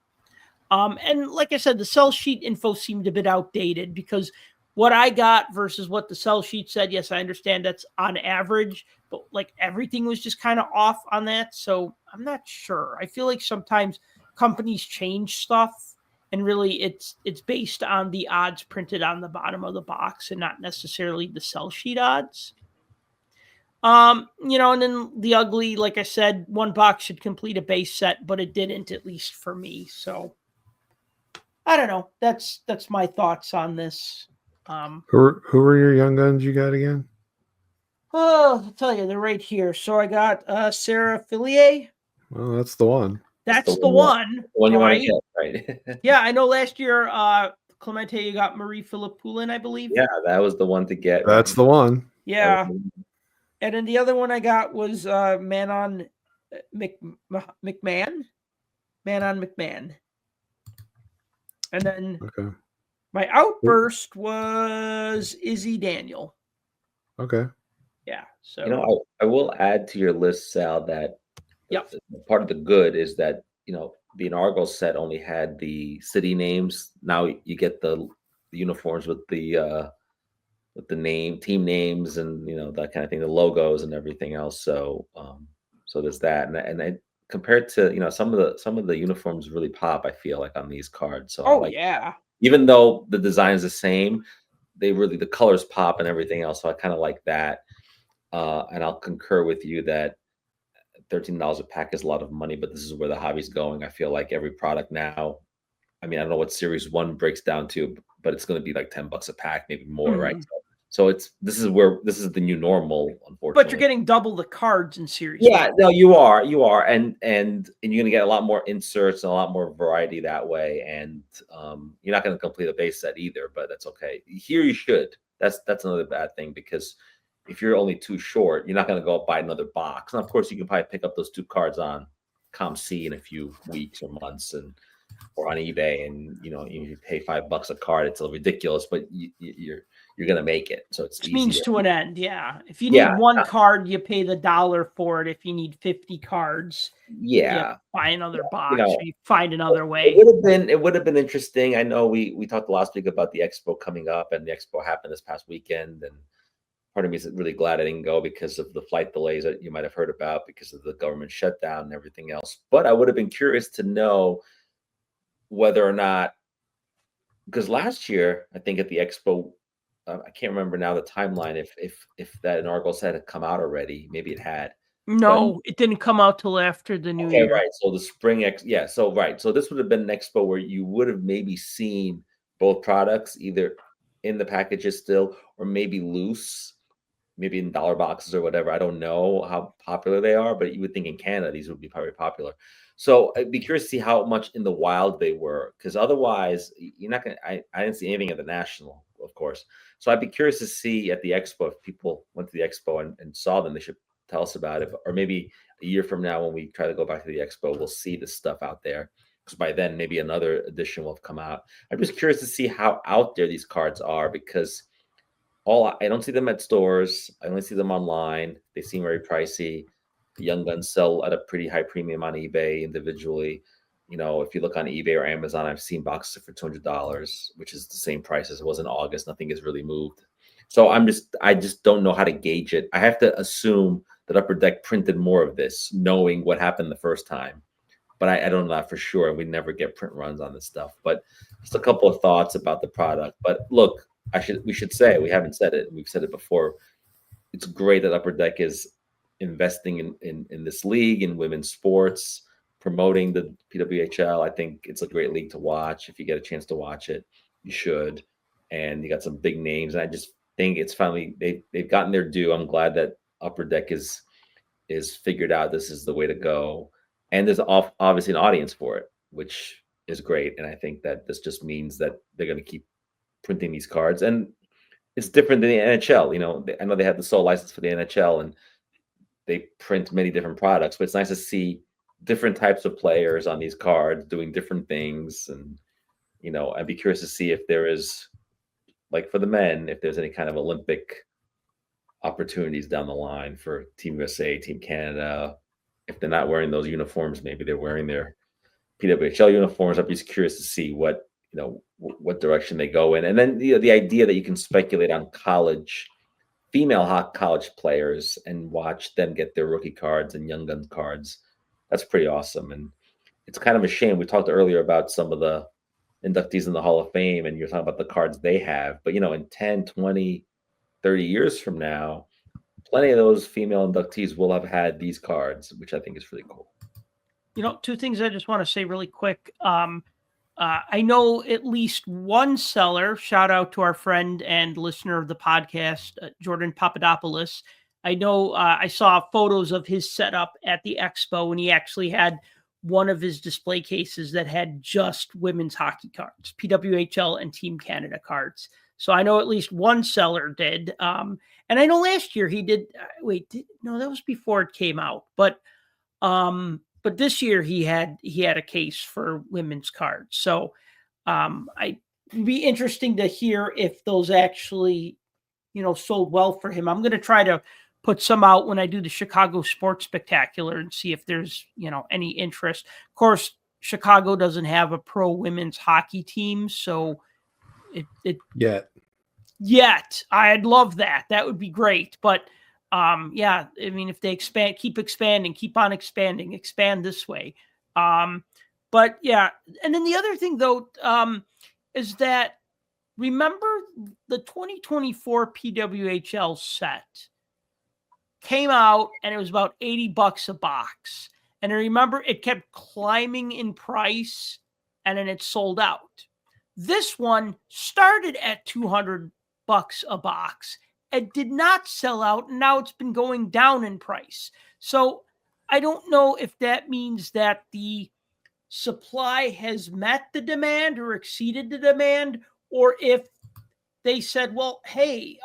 And like I said, the sell sheet info seemed a bit outdated because what I got versus what the sell sheet said, yes, I understand that's on average, but like everything was just kind of off on that. So I'm not sure. I feel like sometimes companies change stuff and really it's based on the odds printed on the bottom of the box and not necessarily the sell sheet odds. And then the ugly, like I said, 1 box should complete a base set, but it didn't, at least for me. So I don't know. That's my thoughts on this. Who were your Young Guns you got again? Oh, I'll tell you, they're right here. So I got Sarah Fillier. Well, that's the one. That's the one. One you want right? to get, right? Yeah, I know last year, Clemente, you got Marie Philipppoulin, I believe. Yeah, that was the one to get. That's the one. Yeah. And then the other one I got was Manon McMahon. Manon McMahon. And then my outburst was Izzy Daniel. Okay. Yeah. So I will add to your list, Sal, that part of the good is that the inaugural set only had the city names. Now you get the uniforms with the team names, and that kind of thing, the logos and everything else. So there's that, and compared to some of the uniforms really pop, I feel like, on these cards. So even though the design is the same, the colors pop and everything else. So I kind of like that. And I'll concur with you that $13 a pack is a lot of money, but this is where the hobby's going. I feel like every product now, I mean, I don't know what Series 1 breaks down to, but it's going to be like $10 a pack, maybe more, right? So this is the new normal, unfortunately. But you're getting double the cards in Series 1. No, you are, and you're going to get a lot more inserts and a lot more variety that way. And you're not going to complete a base set either, but that's okay. Here you should. That's another bad thing, because if you're only 2 short, you're not going to go buy another box. And of course, you can probably pick up those 2 cards on ComC in a few weeks or months, or on eBay, and you pay $5 a card. It's a little ridiculous, but you're going to make it. So it's means to an end. Yeah. If you need 1 card, you pay the $1 for it. If you need 50 cards, you buy another box. Or you find another way. It would have been interesting. I know we talked last week about the expo coming up, and the expo happened this past weekend, and part of me is really glad I didn't go because of the flight delays that you might have heard about because of the government shutdown and everything else. But I would have been curious to know whether or not, because last year, I think at the expo, I can't remember now the timeline if that inaugural set had come out already. Maybe it had. But No, it didn't come out till after the new okay, year. right. So the spring yeah. So right. So this would have been an expo where you would have maybe seen both products either in the packages still, or maybe loose, maybe in dollar boxes or whatever. I don't know how popular they are, but you would think in Canada these would be probably popular. So I'd be curious to see how much in the wild they were, because otherwise you're not gonna. I didn't see anything at the national, of course. So I'd be curious to see at the expo if people went to the expo and saw them. They should tell us about it, or maybe a year from now when we try to go back to the expo, we'll see this stuff out there. Because by then maybe another edition will have come out. I'm just curious to see how out there these cards are, because I don't see them at stores. I only see them online. They seem very pricey. The Young Guns sell at a pretty high premium on eBay individually. If you look on eBay or Amazon, I've seen boxes for $200, which is the same price as it was in August. Nothing has really moved. So I just don't know how to gauge it. I have to assume that Upper Deck printed more of this, knowing what happened the first time. But I don't know that for sure. We never get print runs on this stuff. But just a couple of thoughts about the product. But look, we should say, we haven't said it. We've said it before. It's great that Upper Deck is investing in this league, in women's sports, promoting the PWHL. I think it's a great league to watch. If you get a chance to watch it, you should. And you got some big names. And I just think it's finally they've gotten their due. I'm glad that Upper Deck is figured out this is the way to go. And there's obviously an audience for it, which is great. And I think that this just means that they're going to keep printing these cards. And it's different than the NHL. I know they have the sole license for the NHL and they print many different products, but it's nice to see different types of players on these cards doing different things. And, I'd be curious to see if there is, like for the men, if there's any kind of Olympic opportunities down the line for Team USA, Team Canada. If they're not wearing those uniforms, maybe they're wearing their PWHL uniforms. I'd be curious to see what direction they go in. And then the idea that you can speculate on female college players and watch them get their rookie cards and Young Guns cards. That's pretty awesome. And it's kind of a shame. We talked earlier about some of the inductees in the Hall of Fame, and you're talking about the cards they have. But, in 10, 20, 30 years from now, plenty of those female inductees will have had these cards, which I think is really cool. Two things I just want to say really quick. I know at least one seller, shout out to our friend and listener of the podcast, Jordan Papadopoulos. I know I saw photos of his setup at the expo, and he actually had one of his display cases that had just women's hockey cards, PWHL and Team Canada cards. So I know at least one seller did. And I know last year he did. No, that was before it came out. But this year he had a case for women's cards. So I'd be interesting to hear if those actually, sold well for him. I'm going to try to put some out when I do the Chicago Sports Spectacular and see if there's, any interest. Of course, Chicago doesn't have a pro women's hockey team, so Yet. I'd love that. That would be great. But if they keep on expand this way. But yeah. And then the other thing though, is that remember the 2024 PWHL set came out and it was about $80 a box. And I remember it kept climbing in price and then it sold out. This one started at $200 a box. It did not sell out, and now it's been going down in price. So I don't know if that means that the supply has met the demand or exceeded the demand, or if they said, well, hey,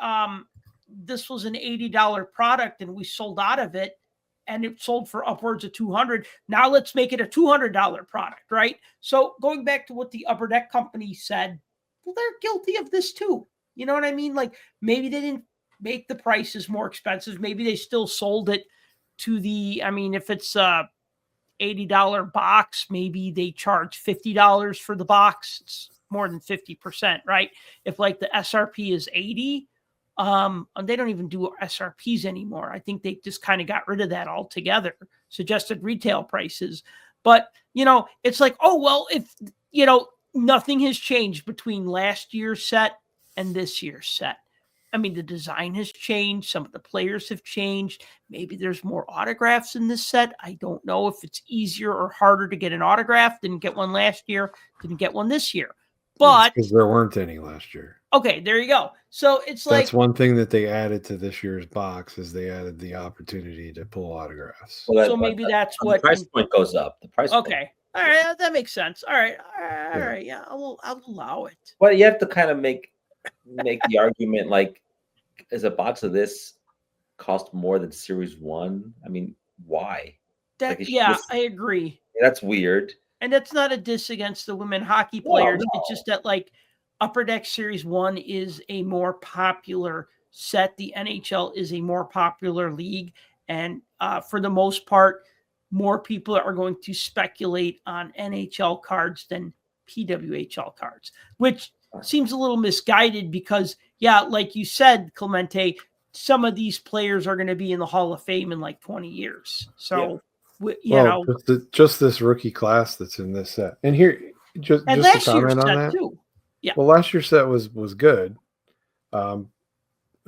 this was an $80 product and we sold out of it and it sold for upwards of $200. Now let's make it a $200 product, right? So going back to what the Upper Deck company said, well, they're guilty of this too. You know what I mean? Like maybe they didn't make the prices more expensive. Maybe they still sold it to if it's a $80 box, maybe they charge $50 for the box. It's more than 50%, right? If like the SRP is 80, and they don't even do SRPs anymore. I think they just kind of got rid of that altogether, suggested retail prices. But, it's like, oh, well, if, nothing has changed between last year's set and this year's set. I mean, the design has changed. Some of the players have changed. Maybe there's more autographs in this set. I don't know if it's easier or harder to get an autograph. Didn't get one last year. Didn't get one this year. But because there weren't any last year. Okay, there you go. So it's that's one thing that they added to this year's box is they added the opportunity to pull autographs. Well, so maybe that's what the price point goes up. The price. Okay. All right, that makes sense. All right. Yeah, I'll allow it. Well, you have to kind of make the argument like, is a box of this cost more than Series 1? I mean, why? I agree. That's weird. And that's not a diss against the women hockey players. No. It's just that like Upper Deck Series 1 is a more popular set. The NHL is a more popular league. And for the most part, more people are going to speculate on NHL cards than PWHL cards, which seems a little misguided because, like you said, Clemente, some of these players are going to be in the Hall of Fame in like 20 years. So, you know. Just this rookie class that's in this set. And here, just to comment on that. Too. Yeah. Well, last year's set was good.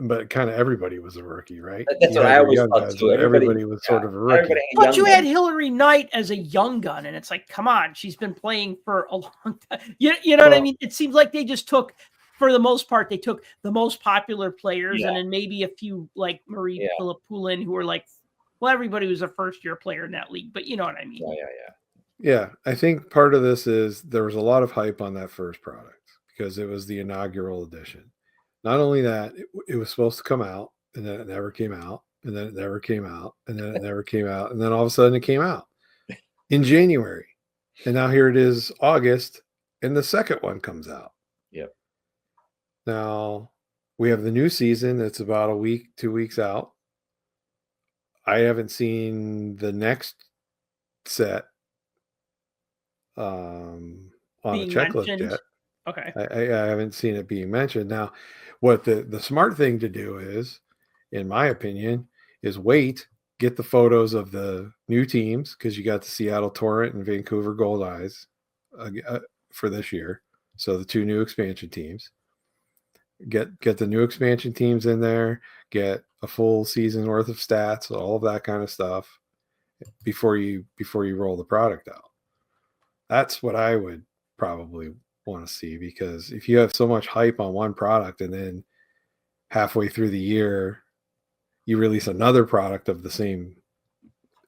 But kind of everybody was a rookie, right? That's what I always thought too. Everybody was sort of a rookie. But you had Hillary Knight as a young gun, and it's like, come on, she's been playing for a long time. You know what I mean? It seems like they just took, for the most part, they took the most popular players and then maybe a few like Marie Filippoulin who were like, well, everybody was a first-year player in that league, but you know what I mean? Yeah, I think part of this is there was a lot of hype on that first product because it was the inaugural edition. Not only that, it was supposed to come out, and then it never came out, and then it never came out, and then it never came out, and then all of a sudden it came out in January. And now here it is August, and the second one comes out. Yep. Now, we have the new season that's about a week, 2 weeks out. I haven't seen the next set on the checklist yet. Okay. I haven't seen it being mentioned. Now, what the smart thing to do is, in my opinion, is get the photos of the new teams because you got the Seattle Torrent and Vancouver Goldeyes for this year. So the two new expansion teams. Get the new expansion teams in there, get a full season worth of stats, all of that kind of stuff before you roll the product out. That's what I would probably want to see, because if you have so much hype on one product and then halfway through the year you release another product of the same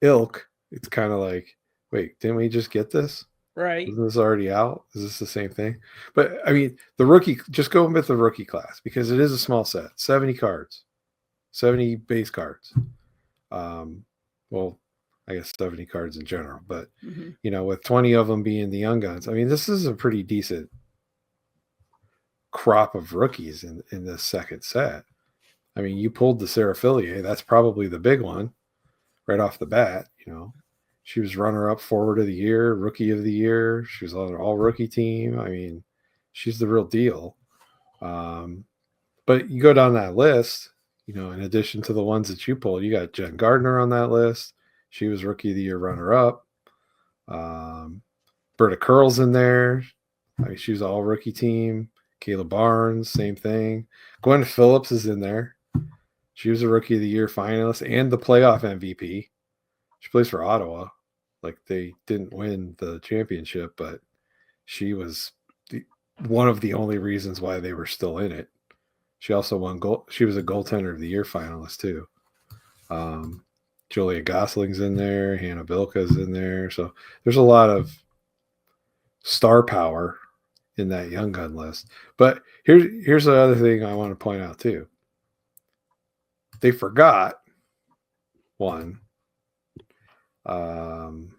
ilk, it's kind of like, wait, didn't we just get this? Right. Isn't this already out? Is this the same thing? But I mean, the rookie, just go with the rookie class because it is a small set, 70 cards, 70 base cards. Well, I guess 70 cards in general, but with 20 of them being the young guns, I mean, this is a pretty decent crop of rookies in this second set. I mean, you pulled the Serafilier, that's probably the big one right off the bat. She was runner-up forward of the year, rookie of the year. She was on an all-rookie team. I mean, she's the real deal. But you go down that list, in addition to the ones that you pulled, you got Jen Gardner on that list. She was rookie of the year runner-up. Berta Curl's in there. I mean, she was all rookie team. Kayla Barnes, same thing. Gwen Phillips is in there. She was a rookie of the year finalist and the playoff MVP. She plays for Ottawa. Like, they didn't win the championship, but she was one of the only reasons why they were still in it. She also won goal. She was a goaltender of the year finalist too. Julia Gosling's in there. Hannah Bilka's in there. So there's a lot of star power in that young gun list. But here's the other thing I want to point out too. They forgot one. And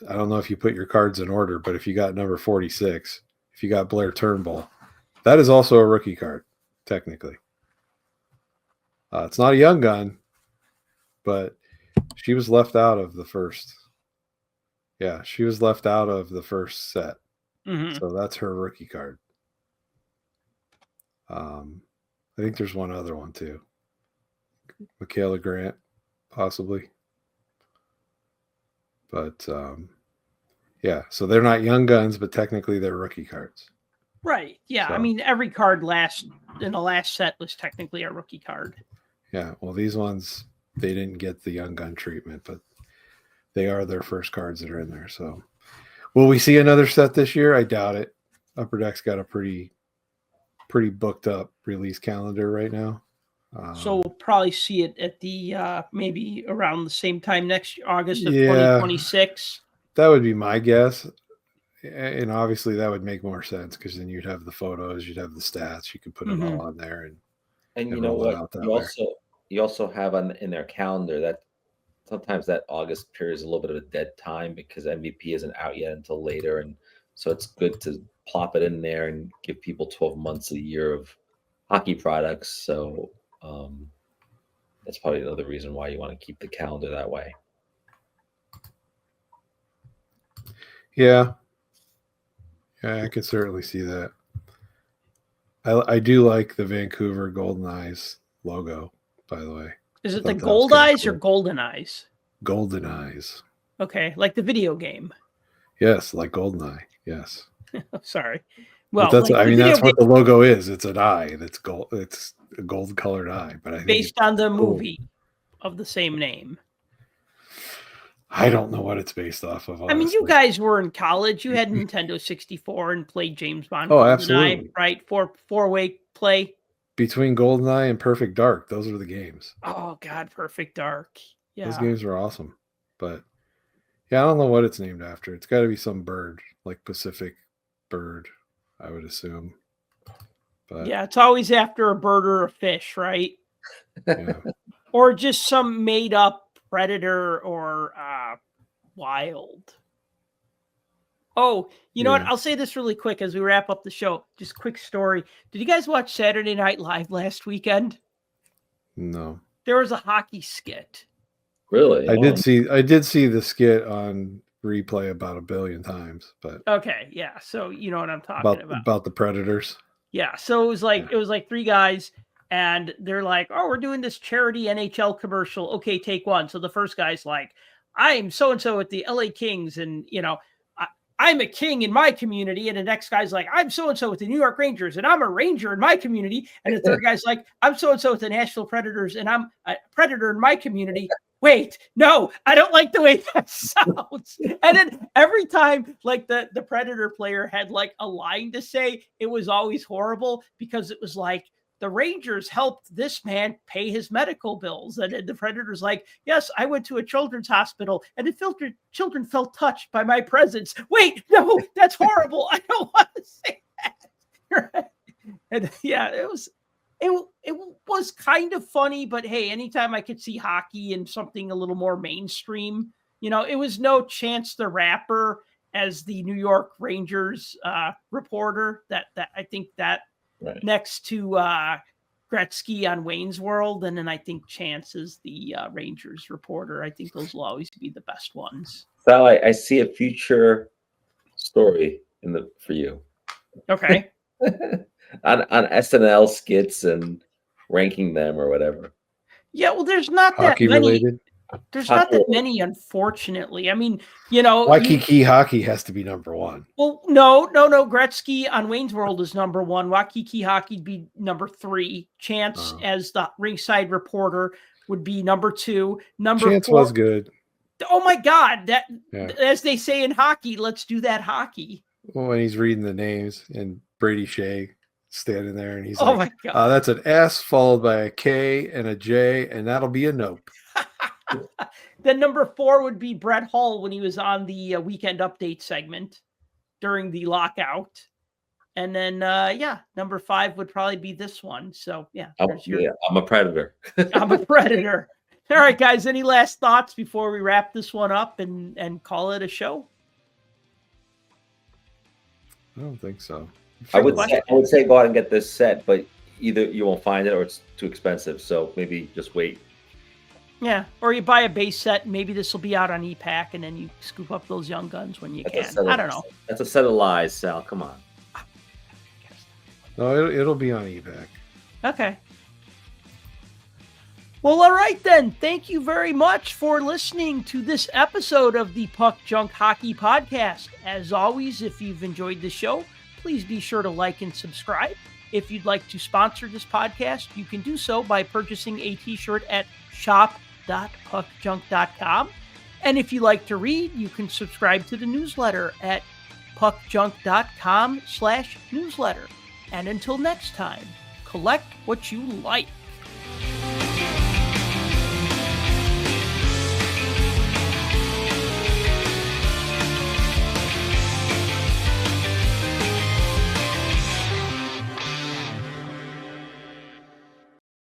I don't know if you put your cards in order, but if you got number 46, if you got Blair Turnbull, that is also a rookie card, technically. It's not a young gun, but she was left out of the first. Yeah, she was left out of the first set. So that's her rookie card. I think there's one other one too. Michaela Grant, possibly. But yeah, so they're not young guns, but technically they're rookie cards. Right. Yeah. I So- mean, every card in the last set was technically a rookie card. Yeah. Well, these ones, they didn't get the Young Gun treatment, but they are their first cards that are in there. So will we see another set this year? I doubt it. Upper Deck's got a pretty booked up release calendar right now. So we'll probably see it at the maybe around the same time next August of Yeah. 2026. That would be my guess. And obviously that would make more sense because then you'd have the photos, you'd have the stats, you could put it all on there. And you and know roll it what? out that You also have in their calendar that sometimes that August period is a little bit of a dead time because MVP isn't out yet until later, and so it's good to plop it in there and give people 12 months a year of hockey products. So that's probably another reason why you want to keep the calendar that way. Yeah, I could certainly see that. I do like the Vancouver Golden Eyes logo, by the way. Is it I the thought that was Gold kinda Eyes or cool. Golden Eyes? Golden Eyes. Okay, like the video game. Yes, like Golden Eye. Yes. Sorry. Well, Well, that's like the video that's what game the logo is. It's an eye that's gold. It's a gold colored eye. But I think based on the cool. movie of the same name. I don't know what it's based off of. I mean, you honestly. guys were in college. You had Nintendo 64 and played James Bond. Oh, GoldenEye, absolutely. right? Four-way play. Between GoldenEye and Perfect Dark, those are the games. Oh God, Perfect Dark. Yeah. Those games were awesome. But yeah, I don't know what it's named after. It's got to be some bird, like Pacific bird, I would assume. But Yeah, it's always after a bird or a fish, right? yeah. Or just some made-up predator or wild. Oh, you know what? Yeah. I'll say this really quick as we wrap up the show. Just quick story. Did you guys watch Saturday Night Live last weekend? No. There was a hockey skit. Really? I did see the skit on replay about 1 billion times, but Okay, yeah. So you know what I'm talking about the Predators. Yeah. So it was like three guys, and they're like, "Oh, we're doing this charity NHL commercial. Okay, take one." So the first guy's like, "I'm so and so at the LA Kings, and I'm a king in my community." And the next guy's like, "I'm so and so with the New York Rangers, and I'm a Ranger in my community." And the third guy's like, "I'm so and so with the Nashville Predators, and I'm a Predator in my community." Wait, no, I don't like the way that sounds. And then every time like the Predator player had like a line to say, it was always horrible because it was like, the Rangers helped this man pay his medical bills. And the Predator's like, yes, I went to a children's hospital and the children felt touched by my presence. Wait, no, that's horrible. I don't want to say that. And yeah, it was kind of funny, but hey, anytime I could see hockey and something a little more mainstream, it was no Chance the Rapper as the New York Rangers reporter. That I think that Right. next to Gretzky on Wayne's World, and then I think Chance is the Rangers reporter. I think those will always be the best ones. Sal, I see a future story for you. Okay. on SNL skits and ranking them or whatever. Yeah, well, there's not Hockey that many. related. There's not that many, unfortunately. I mean, Waikiki hockey has to be number one. Well, no. Gretzky on Wayne's World is number one. Waikiki Hockey'd be number 3. Chance as the ringside reporter would be number 2. Chance 4 was good. Oh my God! As they say in hockey, let's do that hockey. Well, when he's reading the names and Brady Shea standing there and he's Oh like, my God! that's an S followed by a K and a J, and that'll be a nope. Then number 4 would be Brett Hull when he was on the Weekend Update segment during the lockout. And then, number 5 would probably be this one. So, I'm a Predator. I'm a Predator. All right, guys, any last thoughts before we wrap this one up and call it a show? I don't think so. I would say go out and get this set, but either you won't find it or it's too expensive. So maybe just wait. Yeah, or you buy a base set, and maybe this will be out on e-Pack, and then you scoop up those young guns when you can. I don't know. That's a set of lies, Sal. Come on. No, it'll be on eBay. Okay. Well, all right then. Thank you very much for listening to this episode of the Puck Junk Hockey Podcast. As always, if you've enjoyed the show, please be sure to like and subscribe. If you'd like to sponsor this podcast, you can do so by purchasing a t-shirt at shop.puckjunk.com. And if you like to read, you can subscribe to the newsletter at puckjunk.com/newsletter. And until next time, collect what you like.